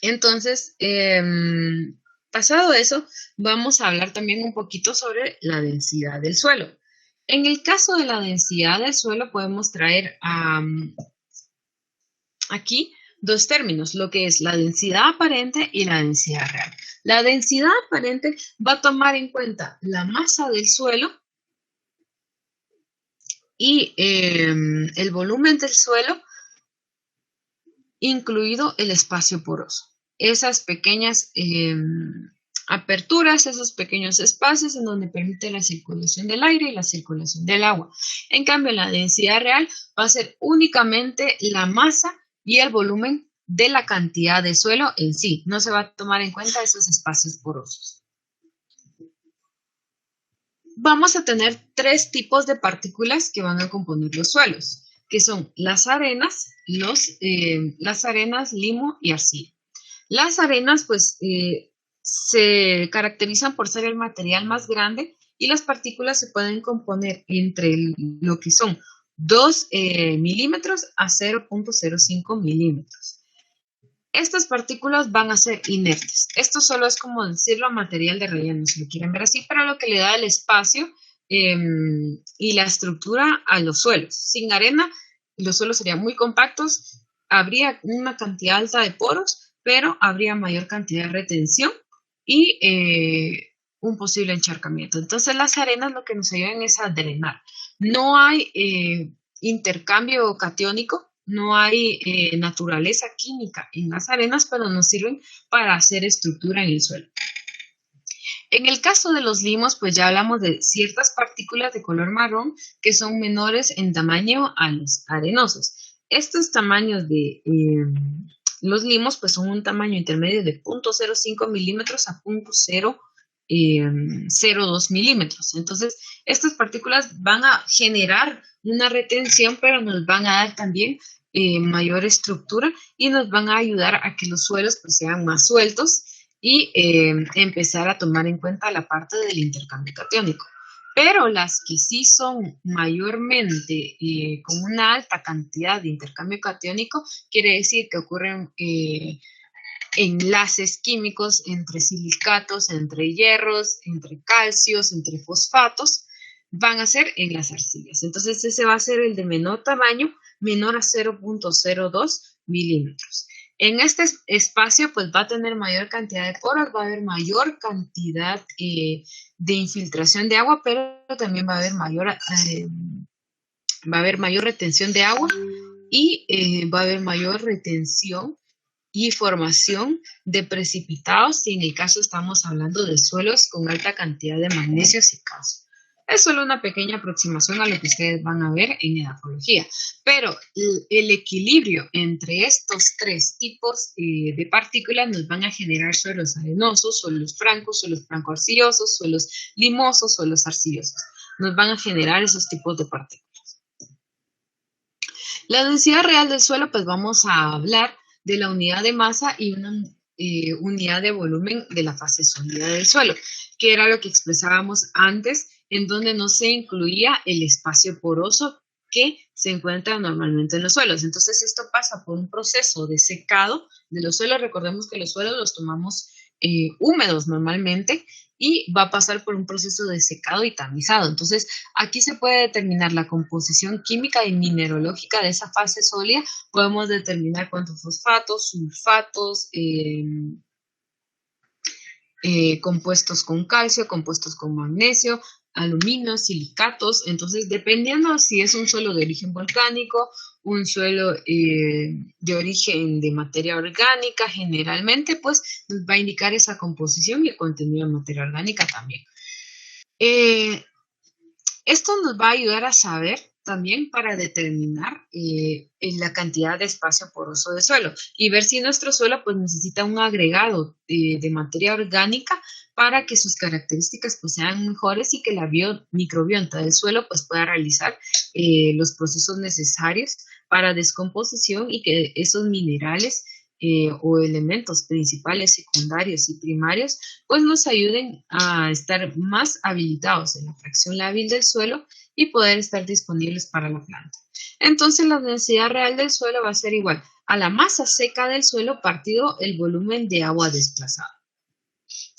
A: Entonces, pasado eso, vamos a hablar también un poquito sobre la densidad del suelo. En el caso de la densidad del suelo podemos traer aquí dos términos, lo que es la densidad aparente y la densidad real. La densidad aparente va a tomar en cuenta la masa del suelo y el volumen del suelo, incluido el espacio poroso. Esas pequeñas aperturas, esos pequeños espacios en donde permite la circulación del aire y la circulación del agua. En cambio, la densidad real va a ser únicamente la masa y el volumen de la cantidad de suelo en sí. No se va a tomar en cuenta esos espacios porosos. Vamos a tener 3 tipos de partículas que van a componer los suelos, que son las arenas, limo y arcilla. Las arenas, pues, se caracterizan por ser el material más grande y las partículas se pueden componer entre lo que son 2 milímetros a 0.05 milímetros. Estas partículas van a ser inertes. Esto solo es como decirlo material de relleno, si lo quieren ver así, pero lo que le da el espacio y la estructura a los suelos. Sin arena, los suelos serían muy compactos, habría una cantidad alta de poros, pero habría mayor cantidad de retención y un posible encharcamiento. Entonces las arenas lo que nos ayudan es a drenar. No hay intercambio catiónico, no hay naturaleza química en las arenas, pero nos sirven para hacer estructura en el suelo. En el caso de los limos, pues ya hablamos de ciertas partículas de color marrón que son menores en tamaño a los arenosos. Estos tamaños de los limos pues son un tamaño intermedio de 0.05 milímetros a 0.02 milímetros. Entonces, estas partículas van a generar una retención, pero nos van a dar también mayor estructura y nos van a ayudar a que los suelos pues, sean más sueltos y empezar a tomar en cuenta la parte del intercambio catiónico. Pero las que sí son mayormente con una alta cantidad de intercambio catiónico, quiere decir que ocurren enlaces químicos entre silicatos, entre hierros, entre calcios, entre fosfatos, van a ser en las arcillas. Entonces ese va a ser el de menor tamaño, menor a 0.02 milímetros. En este espacio pues va a tener mayor cantidad de poros, va a haber mayor cantidad de infiltración de agua, pero también va a haber mayor retención de agua y va a haber mayor retención y formación de precipitados si en el caso estamos hablando de suelos con alta cantidad de magnesio y calcio. Es solo una pequeña aproximación a lo que ustedes van a ver en edafología, pero el equilibrio entre estos tres tipos de partículas nos van a generar suelos arenosos, suelos franco-arcillosos, suelos limosos, suelos arcillosos. Nos van a generar esos tipos de partículas. La densidad real del suelo, pues vamos a hablar de la unidad de masa y una unidad de volumen de la fase sólida del suelo, que era lo que expresábamos antes, en donde no se incluía el espacio poroso que se encuentra normalmente en los suelos. Entonces, esto pasa por un proceso de secado de los suelos. Recordemos que los suelos los tomamos húmedos normalmente y va a pasar por un proceso de secado y tamizado. Entonces, aquí se puede determinar la composición química y mineralógica de esa fase sólida. Podemos determinar cuántos fosfatos, sulfatos, compuestos con calcio, compuestos con magnesio, aluminio, silicatos. Entonces, dependiendo si es un suelo de origen volcánico, un suelo de origen de materia orgánica, generalmente, pues nos va a indicar esa composición y el contenido de materia orgánica también. Esto nos va a ayudar a saber también para determinar la cantidad de espacio poroso de suelo y ver si nuestro suelo pues necesita un agregado de materia orgánica para que sus características pues sean mejores y que la microbiota del suelo pues pueda realizar los procesos necesarios para descomposición y que esos minerales o elementos principales, secundarios y primarios pues nos ayuden a estar más habilitados en la fracción lábil del suelo y poder estar disponibles para la planta. Entonces la densidad real del suelo va a ser igual a la masa seca del suelo partido el volumen de agua desplazada.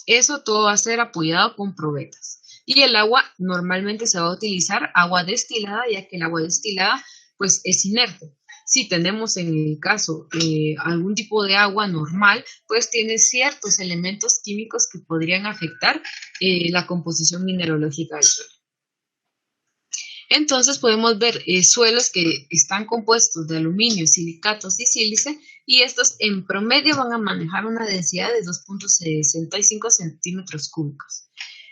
A: Eso todo va a ser apoyado con probetas. Y el agua normalmente se va a utilizar agua destilada, ya que el agua destilada pues es inerte. Si tenemos en el caso algún tipo de agua normal, pues tiene ciertos elementos químicos que podrían afectar la composición mineralógica del suelo. Entonces podemos ver suelos que están compuestos de aluminio, silicatos y sílice y estos en promedio van a manejar una densidad de 2.65 centímetros cúbicos.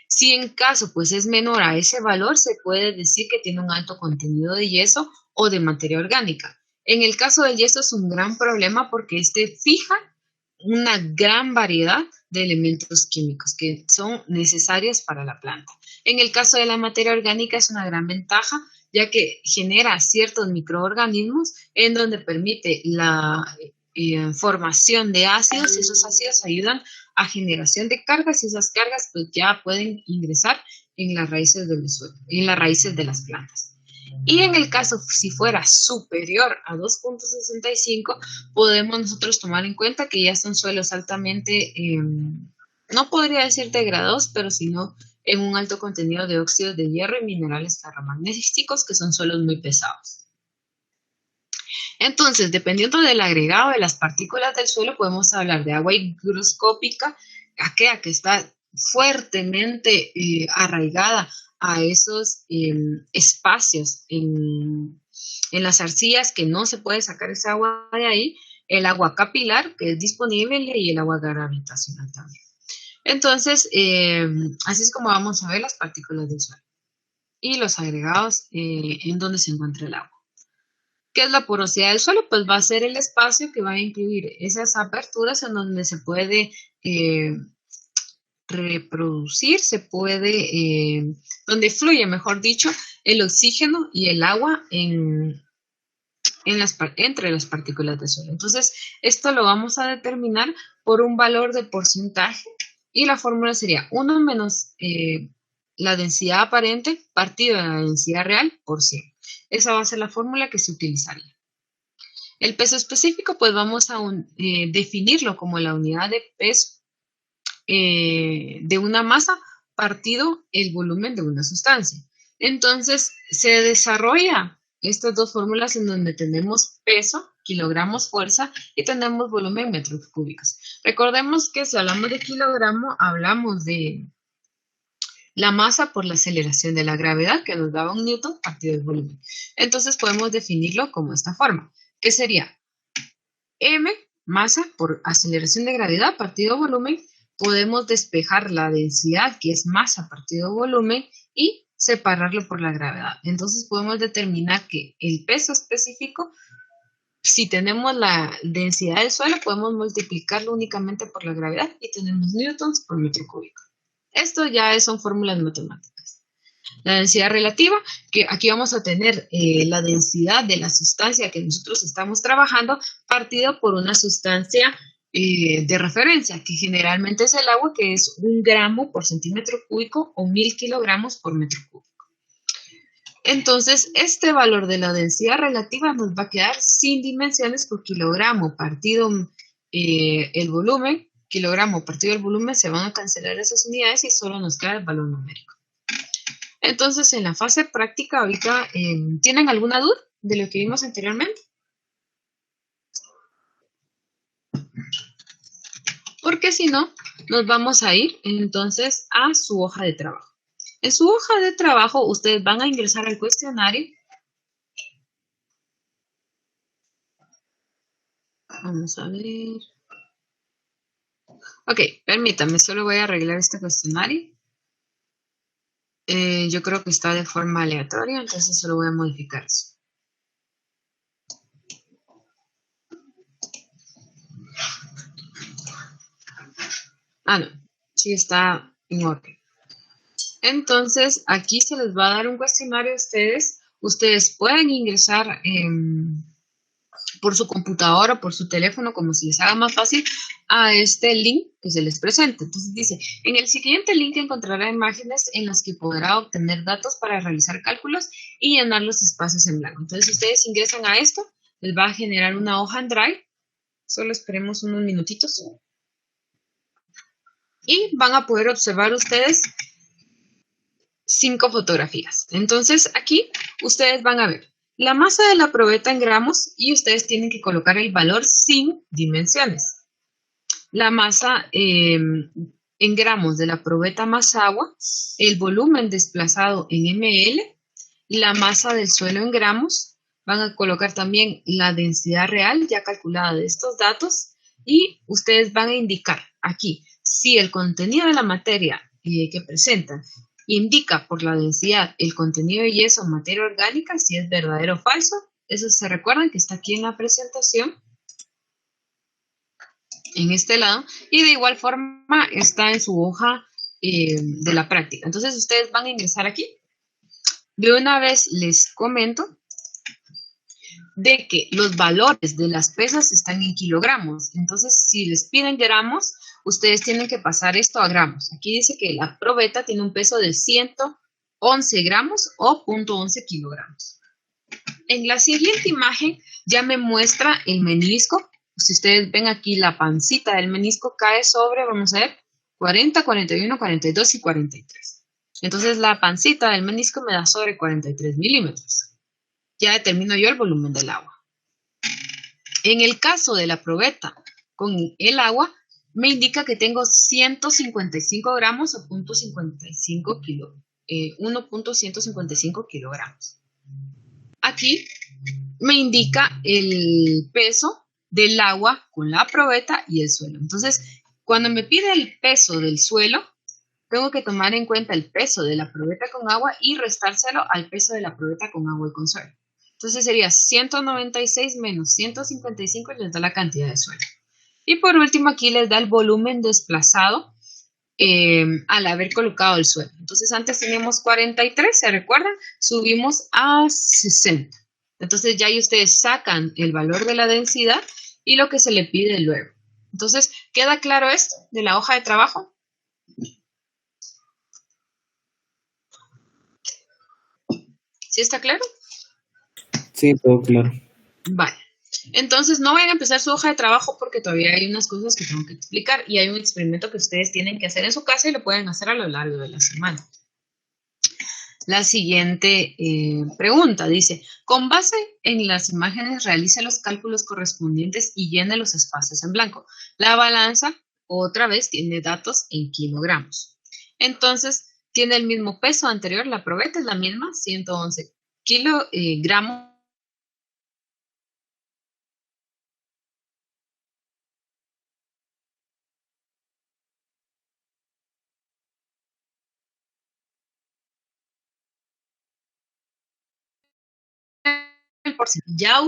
A: Si en caso pues es menor a ese valor, se puede decir que tiene un alto contenido de yeso o de materia orgánica. En el caso del yeso es un gran problema porque este fija una gran variedad de elementos químicos que son necesarios para la planta. En el caso de la materia orgánica es una gran ventaja, ya que genera ciertos microorganismos en donde permite la formación de ácidos. Esos ácidos ayudan a generación de cargas y esas cargas pues ya pueden ingresar en las raíces del suelo, en las raíces de las plantas. Y en el caso, si fuera superior a 2.65, podemos nosotros tomar en cuenta que ya son suelos altamente, no podría decir degradados, pero sino en un alto contenido de óxidos de hierro y minerales ferromagnéticos, que son suelos muy pesados. Entonces, dependiendo del agregado de las partículas del suelo, podemos hablar de agua higroscópica, aquella que está fuertemente arraigada a esos espacios en las arcillas que no se puede sacar esa agua de ahí, el agua capilar que es disponible y el agua gravitacional también. Entonces, así es como vamos a ver las partículas del suelo y los agregados en donde se encuentra el agua. ¿Qué es la porosidad del suelo? Pues va a ser el espacio que va a incluir esas aperturas en donde se puede reproducir, donde fluye, mejor dicho, el oxígeno y el agua entre las partículas del suelo. Entonces, esto lo vamos a determinar por un valor de porcentaje y la fórmula sería 1 menos la densidad aparente partido de la densidad real por 100. Esa va a ser la fórmula que se utilizaría. El peso específico, pues vamos a definirlo como la unidad de peso de una masa partido el volumen de una sustancia. Entonces se desarrolla estas dos fórmulas en donde tenemos peso kilogramos fuerza y tenemos volumen en metros cúbicos. Recordemos que si hablamos de kilogramo, hablamos de la masa por la aceleración de la gravedad, que nos daba un newton partido del volumen. Entonces podemos definirlo como esta forma, que sería m, masa por aceleración de gravedad partido volumen. Podemos despejar la densidad, que es masa partido volumen, y separarlo por la gravedad. Entonces podemos determinar que el peso específico, si tenemos la densidad del suelo, podemos multiplicarlo únicamente por la gravedad y tenemos newtons por metro cúbico. Esto ya son fórmulas matemáticas. La densidad relativa, que aquí vamos a tener la densidad de la sustancia que nosotros estamos trabajando partido por una sustancia de referencia, que generalmente es el agua, que es 1 gramo por centímetro cúbico o 1000 kilogramos por metro cúbico. Entonces, este valor de la densidad relativa nos va a quedar sin dimensiones por kilogramo partido el volumen, kilogramo partido el volumen, se van a cancelar esas unidades y solo nos queda el valor numérico. Entonces, en la fase práctica, ahorita, ¿tienen alguna duda de lo que vimos anteriormente? Porque si no, nos vamos a ir entonces a su hoja de trabajo. En su hoja de trabajo, ustedes van a ingresar al cuestionario. Vamos a ver. Ok, permítanme, solo voy a arreglar este cuestionario. Yo creo que está de forma aleatoria, entonces solo voy a modificar eso. Ah, no, sí está en orden. Entonces, aquí se les va a dar un cuestionario a ustedes. Ustedes pueden ingresar por su computadora o por su teléfono, como si les haga más fácil, a este link que se les presenta. Entonces dice, en el siguiente link encontrará imágenes en las que podrá obtener datos para realizar cálculos y llenar los espacios en blanco. Entonces, ustedes ingresan a esto, les va a generar una hoja en Drive. Solo esperemos unos minutitos. Y van a poder observar ustedes 5 fotografías. Entonces, aquí ustedes van a ver la masa de la probeta en gramos y ustedes tienen que colocar el valor sin dimensiones. La masa en gramos de la probeta más agua, el volumen desplazado en ml, la masa del suelo en gramos. Van a colocar también la densidad real ya calculada de estos datos y ustedes van a indicar aquí si el contenido de la materia que presentan indica por la densidad el contenido de yeso o materia orgánica, si es verdadero o falso. Eso se recuerdan que está aquí en la presentación, en este lado, y de igual forma está en su hoja de la práctica. Entonces ustedes van a ingresar aquí. De una vez les comento de que los valores de las pesas están en kilogramos. Entonces, si les piden gramos, ustedes tienen que pasar esto a gramos. Aquí dice que la probeta tiene un peso de 111 gramos o 0.11 kilogramos. En la siguiente imagen ya me muestra el menisco. Si ustedes ven aquí, la pancita del menisco cae sobre, vamos a ver, 40, 41, 42 y 43. Entonces, la pancita del menisco me da sobre 43 milímetros. Ya determino yo el volumen del agua. En el caso de la probeta con el agua, me indica que tengo 155 gramos o 1.155 kilogramos. Aquí me indica el peso del agua con la probeta y el suelo. Entonces, cuando me pide el peso del suelo, tengo que tomar en cuenta el peso de la probeta con agua y restárselo al peso de la probeta con agua y con suelo. Entonces sería 196 menos 155 y les da la cantidad de suelo. Y por último aquí les da el volumen desplazado al haber colocado el suelo. Entonces antes teníamos 43, ¿se recuerdan? Subimos a 60. Entonces ya ahí ustedes sacan el valor de la densidad y lo que se le pide luego. Entonces, ¿queda claro esto de la hoja de trabajo? ¿Sí está claro?
C: Sí, todo claro.
A: Vale. Entonces, no vayan a empezar su hoja de trabajo porque todavía hay unas cosas que tengo que explicar y hay un experimento que ustedes tienen que hacer en su casa y lo pueden hacer a lo largo de la semana. la siguiente pregunta. Dice, con base en las imágenes, realice los cálculos correspondientes y llene los espacios en blanco. La balanza, otra vez, tiene datos en kilogramos. Entonces, tiene el mismo peso anterior, la probeta es la misma, 111 gramos. Ya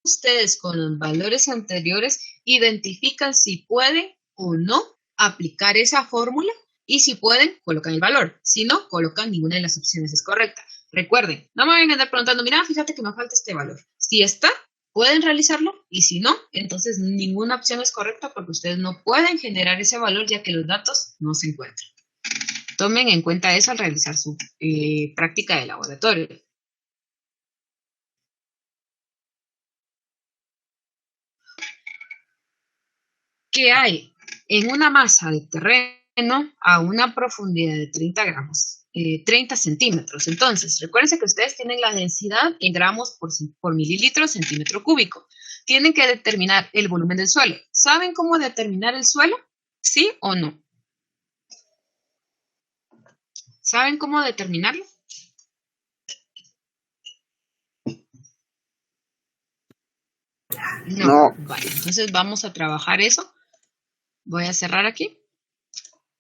A: ustedes con los valores anteriores identifican si pueden o no aplicar esa fórmula y si pueden, colocan el valor. Si no, colocan ninguna de las opciones es correcta. Recuerden, no me vayan a andar preguntando, mira, fíjate que me falta este valor. Si está, pueden realizarlo y si no, entonces ninguna opción es correcta porque ustedes no pueden generar ese valor ya que los datos no se encuentran. Tomen en cuenta eso al realizar su práctica de laboratorio. ¿Qué hay en una masa de terreno a una profundidad de 30 gramos, 30 centímetros? Entonces, recuérdense que ustedes tienen la densidad en gramos por mililitro centímetro cúbico. Tienen que determinar el volumen del suelo. ¿Saben cómo determinar el suelo? ¿Sí o no? ¿Saben cómo determinarlo? No. Vale, entonces vamos a trabajar eso. Voy a cerrar aquí.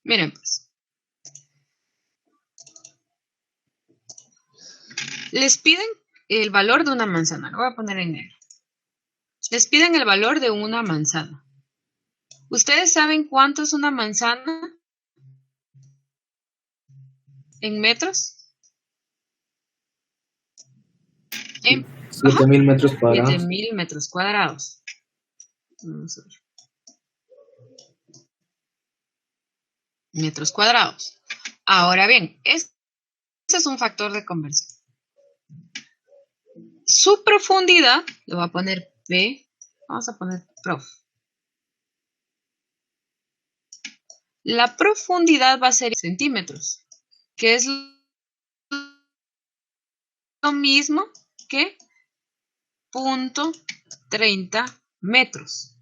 A: Miren pues. Les piden el valor de una manzana. Lo voy a poner en negro. Les piden el valor de una manzana. ¿Ustedes saben cuánto es una manzana en metros? En
C: 7.000 metros cuadrados.
A: 7.000 metros cuadrados. Vamos a ver. Metros cuadrados. Ahora bien, ese es un factor de conversión. Su profundidad, le voy a poner P, vamos a poner prof. La profundidad va a ser centímetros, que es lo mismo que 0.30 metros.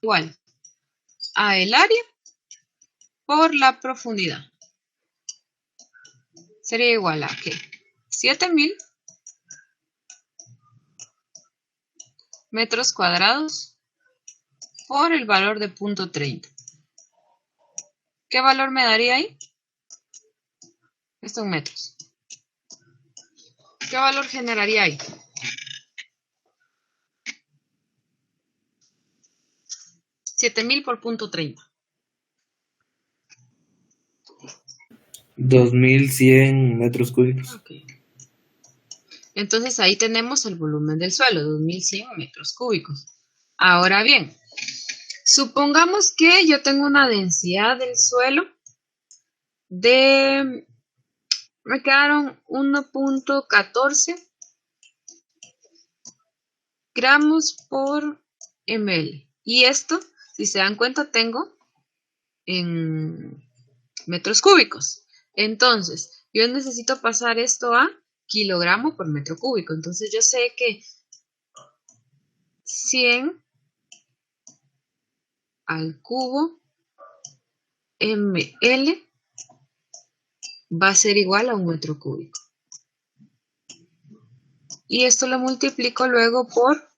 A: Igual a el área por la profundidad. Sería igual a que 7.000 metros cuadrados por el valor de 0.30. ¿Qué valor me daría ahí? Esto en metros. ¿Qué valor generaría ahí? 7.000 por 0.30.
C: 2.100 metros cúbicos.
A: Okay. Entonces ahí tenemos el volumen del suelo, 2.100 metros cúbicos. Ahora bien, supongamos que yo tengo una densidad del suelo de, me quedaron 1.14 gramos por ml. Y esto, si se dan cuenta, tengo en metros cúbicos. Entonces, yo necesito pasar esto a kilogramo por metro cúbico. Entonces, yo sé que 100 al cubo ml va a ser igual a un metro cúbico. Y esto lo multiplico luego por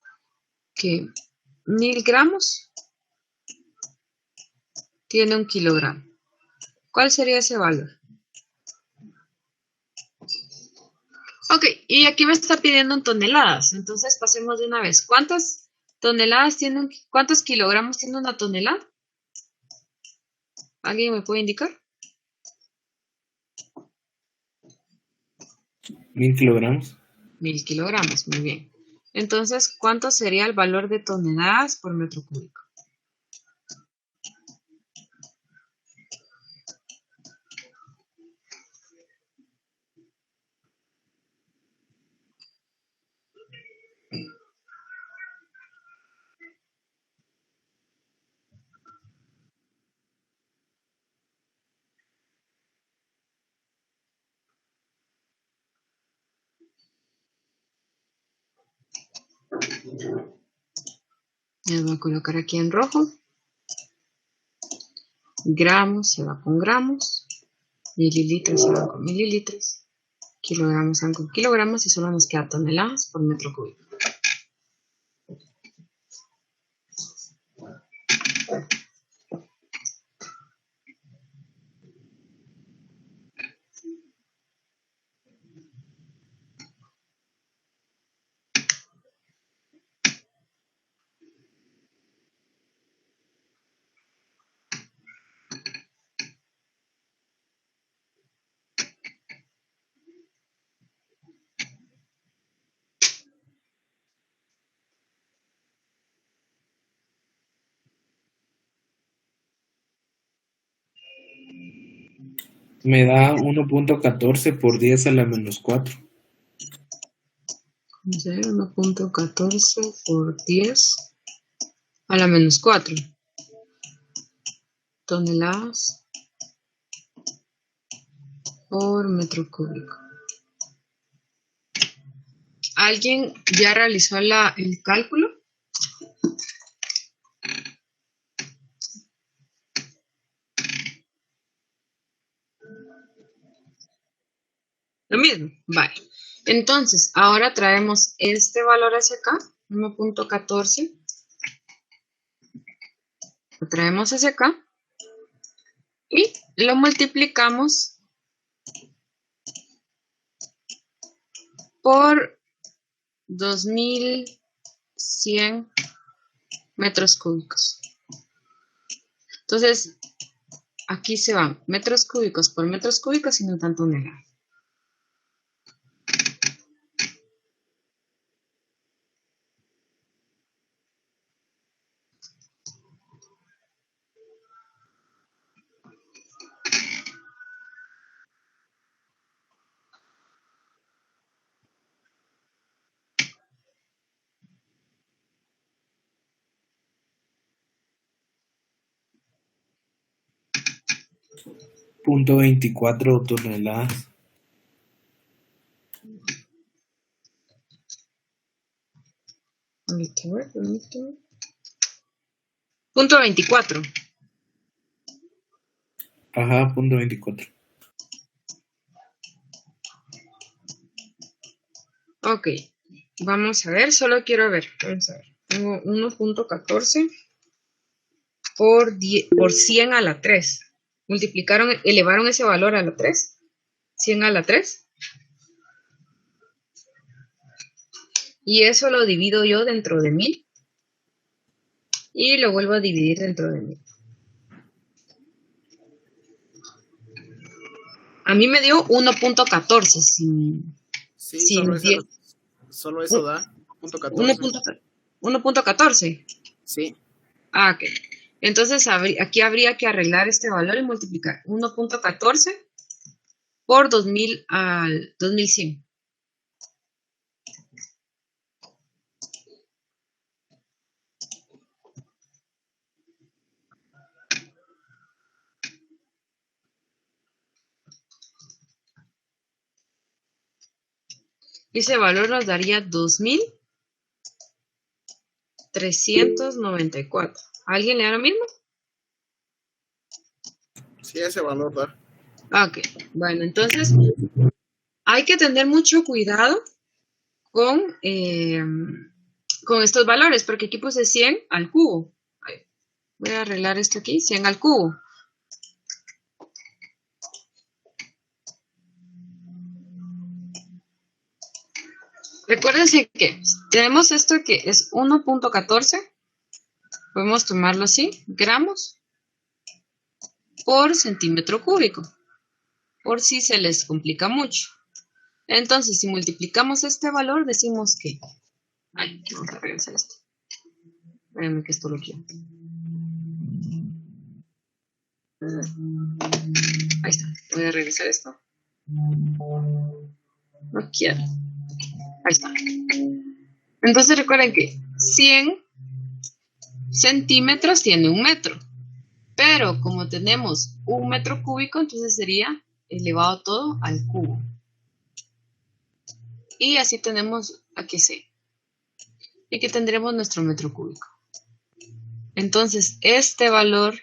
A: que 1.000 gramos tiene un kilogramo. ¿Cuál sería ese valor? Ok, y aquí me está pidiendo en toneladas. Entonces pasemos de una vez. ¿Cuántas toneladas tiene cuántos kilogramos tiene una tonelada? ¿Alguien me puede indicar?
C: 1.000 kilogramos.
A: 1.000 kilogramos, muy bien. Entonces, ¿cuánto sería el valor de toneladas por metro cúbico? Les voy a colocar aquí en rojo. Gramos se va con gramos. Mililitros se van con mililitros. Kilogramos se van con kilogramos y solo nos queda toneladas por metro cúbico.
C: Me da 1.14 por 10 a la menos 4.
A: Vamos a ver, 1.14 por 10 a la menos 4 toneladas por metro cúbico. ¿Alguien ya realizó el cálculo? Lo mismo, vale. Entonces, ahora traemos este valor hacia acá, 1.14. Lo traemos hacia acá y lo multiplicamos por 2100 metros cúbicos. Entonces, aquí se van metros cúbicos por metros cúbicos y no tan toneladas.
C: .24 toneladas.
A: Permíteme. Punto 24.
C: Ajá, .24.
A: Ok, vamos a ver, solo quiero ver. Vamos a ver. Tengo 1.14 por 100 a la 3. Elevaron ese valor a la 3. 100 a la 3. Y eso lo divido yo dentro de 1000. Y lo vuelvo a dividir dentro de 1000. A mí me dio 1.14 sin
G: solo eso da
A: 1.14.
G: Sí.
A: Ah, ok. Entonces aquí habría que arreglar este valor y multiplicar 1.14 por 2000 al 2100. Ese valor nos daría 2394. ¿A alguien le da lo mismo?
G: Sí, ese valor da.
A: Ok, bueno, entonces hay que tener mucho cuidado con estos valores, porque aquí puse 100 al cubo. Voy a arreglar esto aquí, 100 al cubo. Recuérdense que tenemos esto que es 1.14, podemos tomarlo así, gramos por centímetro cúbico, por si se les complica mucho. Entonces, si multiplicamos este valor, decimos que... Ay, tengo que regresar esto. Espérenme que esto lo quiero. Ahí está, voy a regresar esto. No quiero. Ahí está. Entonces recuerden que 100 centímetros tiene 1 metro. Pero como tenemos 1 metro cúbico, entonces sería elevado todo al cubo. Y así tenemos aquí C. Y aquí tendremos nuestro metro cúbico. Entonces, este valor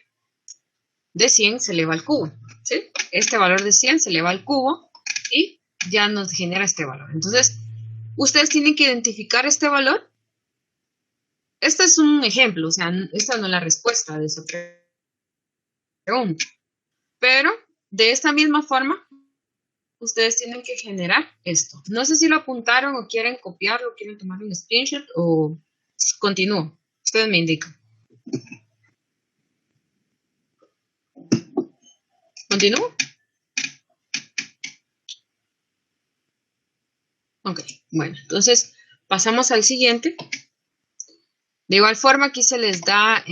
A: de 100 se eleva al cubo, ¿sí? Este valor de 100 se eleva al cubo y ya nos genera este valor. Entonces, ustedes tienen que identificar este valor. Este es un ejemplo, o sea, esta no es la respuesta de esa pregunta. Pero, de esta misma forma, ustedes tienen que generar esto. No sé si lo apuntaron o quieren copiarlo, quieren tomar un screenshot o continúo. Ustedes me indican. ¿Continúo? Ok, bueno, entonces pasamos al siguiente. De igual forma, aquí se les da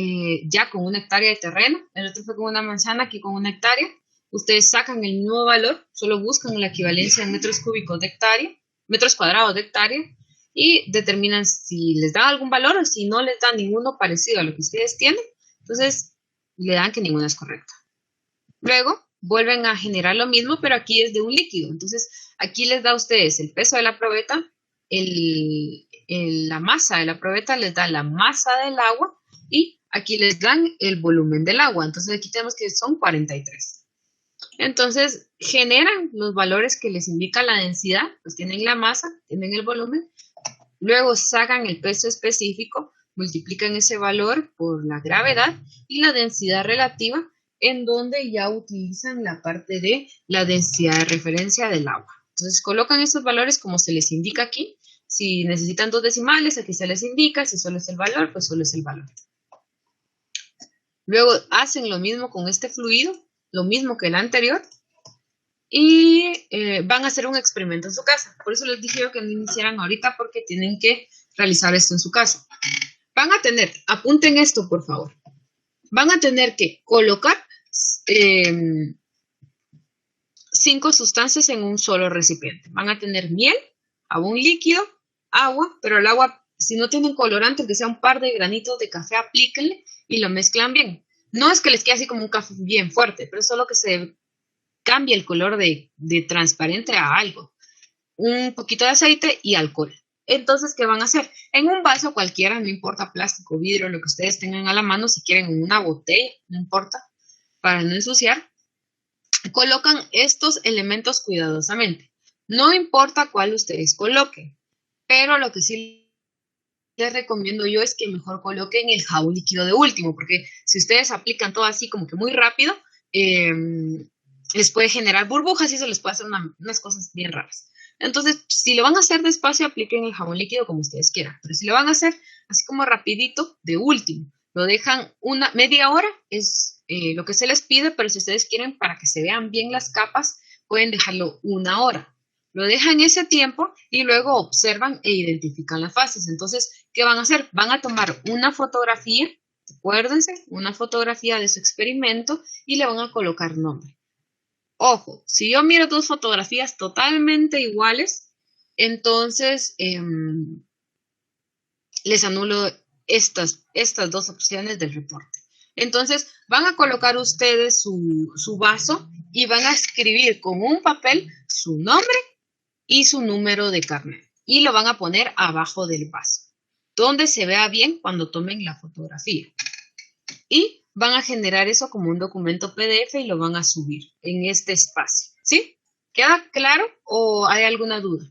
A: ya con 1 hectárea de terreno. El otro fue con una manzana, aquí con 1 hectárea. Ustedes sacan el nuevo valor, solo buscan la equivalencia en metros cúbicos de hectárea, metros cuadrados de hectárea, y determinan si les da algún valor o si no les da ninguno parecido a lo que ustedes tienen. Entonces, le dan que ninguna es correcta. Luego, vuelven a generar lo mismo, pero aquí es de un líquido. Entonces, aquí les da a ustedes el peso de la probeta, la masa de la probeta les da la masa del agua y aquí les dan el volumen del agua. Entonces, aquí tenemos que son 43. Entonces, generan los valores que les indica la densidad, pues tienen la masa, tienen el volumen, luego sacan el peso específico, multiplican ese valor por la gravedad y la densidad relativa, en donde ya utilizan la parte de la densidad de referencia del agua. Entonces, colocan estos valores como se les indica aquí. Si necesitan 2 decimales, aquí se les indica. Si solo es el valor, pues solo es el valor. Luego hacen lo mismo con este fluido, lo mismo que el anterior, y van a hacer un experimento en su casa. Por eso les dije yo que no iniciaran ahorita porque tienen que realizar esto en su casa. Van a tener, apunten esto por favor, van a tener que colocar 5 sustancias en un solo recipiente. Van a tener miel, jabón líquido, agua, pero el agua, si no tienen colorante, que sea un par de granitos de café, aplíquenle y lo mezclan bien. No es que les quede así como un café bien fuerte, pero es solo que se cambie el color de transparente a algo. Un poquito de aceite y alcohol. Entonces, ¿qué van a hacer? En un vaso cualquiera, no importa, plástico, vidrio, lo que ustedes tengan a la mano, si quieren en una botella, no importa, para no ensuciar, colocan estos elementos cuidadosamente. No importa cuál ustedes coloquen, pero lo que sí les recomiendo yo es que mejor coloquen el jabón líquido de último, porque si ustedes aplican todo así como que muy rápido, les puede generar burbujas y eso les puede hacer unas cosas bien raras. Entonces, si lo van a hacer despacio, apliquen el jabón líquido como ustedes quieran. Pero si lo van a hacer así como rapidito, de último, lo dejan media hora, es lo que se les pide, pero si ustedes quieren para que se vean bien las capas, pueden dejarlo 1 hora. Lo dejan ese tiempo y luego observan e identifican las fases. Entonces, ¿qué van a hacer? Van a tomar una fotografía, acuérdense, una fotografía de su experimento y le van a colocar nombre. Ojo, si yo miro 2 fotografías totalmente iguales, entonces les anulo estas 2 opciones del reporte. Entonces, van a colocar ustedes su vaso y van a escribir con un papel su nombre y su número de carnet. Y lo van a poner abajo del vaso, donde se vea bien cuando tomen la fotografía. Y van a generar eso como un documento PDF y lo van a subir en este espacio. ¿Sí? ¿Queda claro o hay alguna duda?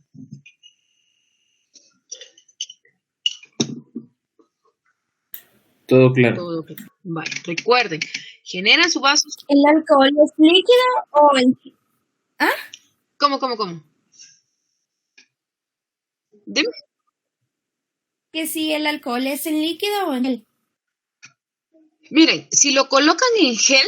C: Todo claro.
A: Todo claro. Vale, recuerden, generan su vaso.
E: ¿El alcohol es líquido o el...? ¿Ah?
A: ¿Cómo? Dime.
E: Que si el alcohol es en líquido o en gel.
A: Miren, si lo colocan en gel,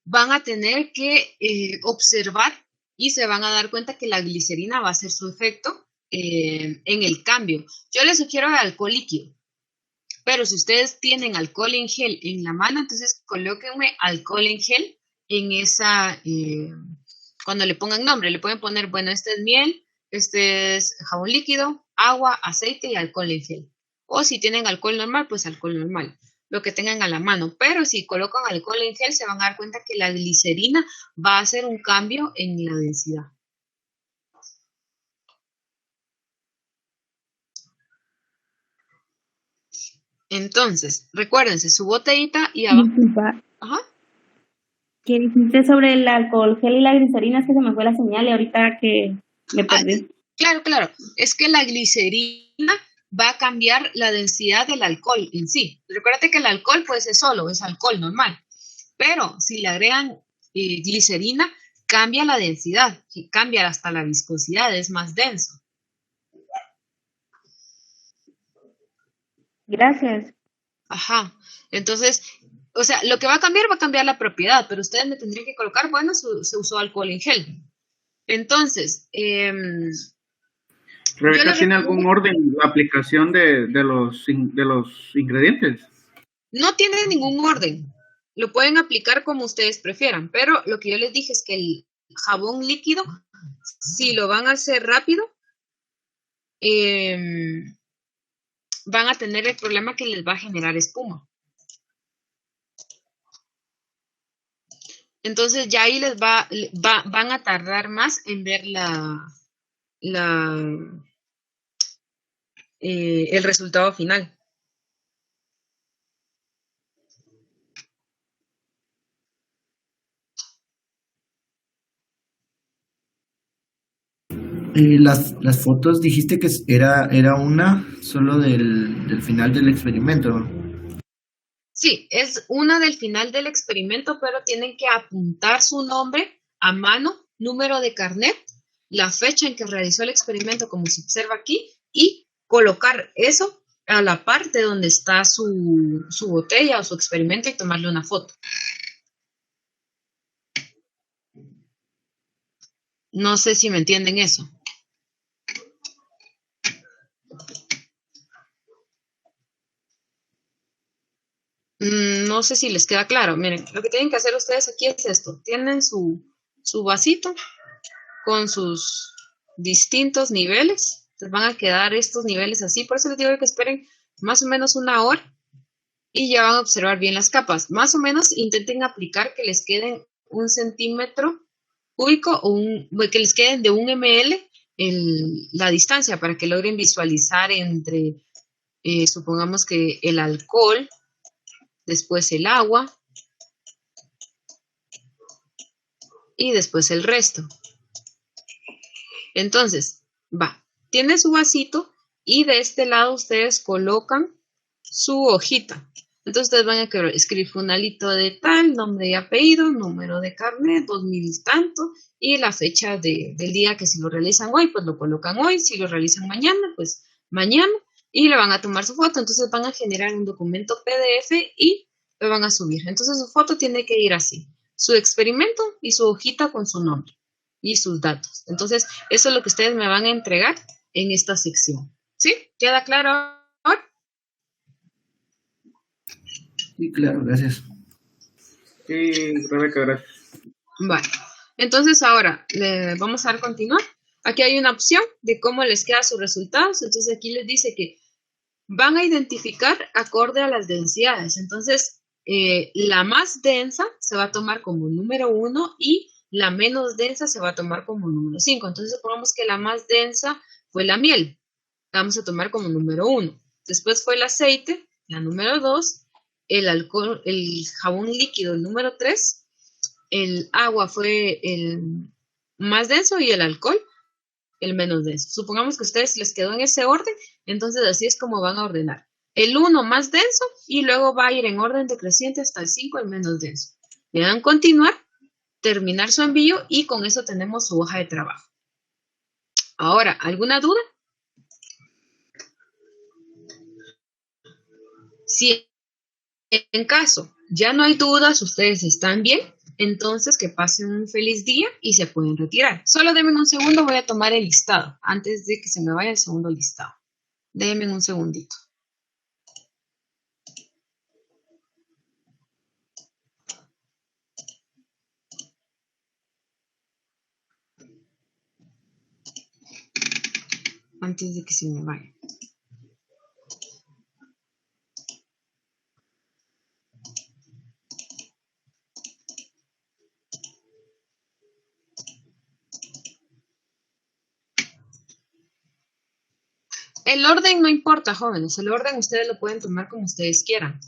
A: van a tener que observar y se van a dar cuenta que la glicerina va a hacer su efecto en el cambio. Yo les sugiero el alcohol líquido, pero si ustedes tienen alcohol en gel en la mano, entonces colóquenme alcohol en gel en esa, cuando le pongan nombre, le pueden poner, bueno, este es miel, este es jabón líquido, agua, aceite y alcohol en gel. O si tienen alcohol normal, pues alcohol normal, lo que tengan a la mano. Pero si colocan alcohol en gel, se van a dar cuenta que la glicerina va a hacer un cambio en la densidad. Entonces, recuérdense, su botellita y abajo.
H: Disculpa,
A: Ajá.
H: ¿qué dijiste sobre el alcohol gel y la glicerina? Es que se me fue la señal y ahorita que me
A: Ah,
H: perdí.
A: claro. Es que la glicerina va a cambiar la densidad del alcohol en sí. Recuérdate que el alcohol pues es solo, es alcohol normal. Pero si le agregan glicerina, cambia la densidad, cambia hasta la viscosidad, es más denso.
H: Gracias.
A: Ajá. Entonces, o sea, lo que va a cambiar la propiedad, pero ustedes me tendrían que colocar, bueno, se usó alcohol en gel. Entonces, yo
D: Rebeca,
A: les
D: ¿tiene
A: recomiendo,
D: algún orden la aplicación de los ingredientes?
A: no tiene ningún orden, lo pueden aplicar como ustedes prefieran, pero lo que yo les dije es que el jabón líquido, si lo van a hacer rápido, van a tener el problema que les va a generar espuma. Entonces ya ahí van a tardar más en ver el resultado final.
B: Las fotos dijiste que era una solo del final del experimento, ¿no?
A: Sí, es una del final del experimento, pero tienen que apuntar su nombre a mano, número de carnet, la fecha en que realizó el experimento, como se observa aquí, y colocar eso a la parte donde está su botella o su experimento y tomarle una foto. No sé si me entienden eso. No sé si les queda claro. Miren, lo que tienen que hacer ustedes aquí es esto. Tienen su vasito con sus distintos niveles. Les van a quedar estos niveles así. Por eso les digo que esperen más o menos una hora y ya van a observar bien las capas. Más o menos intenten aplicar que les queden 1 centímetro cúbico o que les queden de 1 ml la distancia para que logren visualizar entre, supongamos que el alcohol, después el agua y después el resto. Entonces, tiene su vasito y de este lado ustedes colocan su hojita. Entonces ustedes van a escribir funalito de tal, nombre y apellido, número de carnet, 2000 tanto, y la fecha del día que si lo realizan hoy, pues lo colocan hoy, si lo realizan mañana, pues mañana, y le van a tomar su foto. Entonces van a generar un documento PDF y lo van a subir. Entonces su foto tiene que ir así, su experimento y su hojita con su nombre y sus datos. Entonces eso es lo que ustedes me van a entregar en esta sección. ¿Sí? ¿Queda claro ahora?
B: Sí, claro, gracias.
D: Sí, Rebeca, gracias.
A: Vale. Entonces ahora vamos a dar continuar. Aquí hay una opción de cómo les quedan sus resultados. Entonces aquí les dice que van a identificar acorde a las densidades. Entonces la más densa se va a tomar como número 1 y la menos densa se va a tomar como número 5. Entonces supongamos que la más densa fue la miel. La vamos a tomar como número 1. Después fue el aceite, la número 2. El alcohol, el jabón líquido, el número 3. El agua fue el más denso y el alcohol el menos denso. Supongamos que a ustedes les quedó en ese orden, entonces así es como van a ordenar. El 1 más denso y luego va a ir en orden decreciente hasta el 5 el menos denso. Le dan continuar, terminar su envío y con eso tenemos su hoja de trabajo. Ahora, ¿alguna duda? Si en caso ya no hay dudas, ustedes están bien, entonces que pasen un feliz día y se pueden retirar. Solo denme un segundo, voy a tomar el listado antes de que se me vaya el segundo listado. Denme un segundito. Antes de que se me vaya. El orden no importa, jóvenes. El orden ustedes lo pueden tomar como ustedes quieran.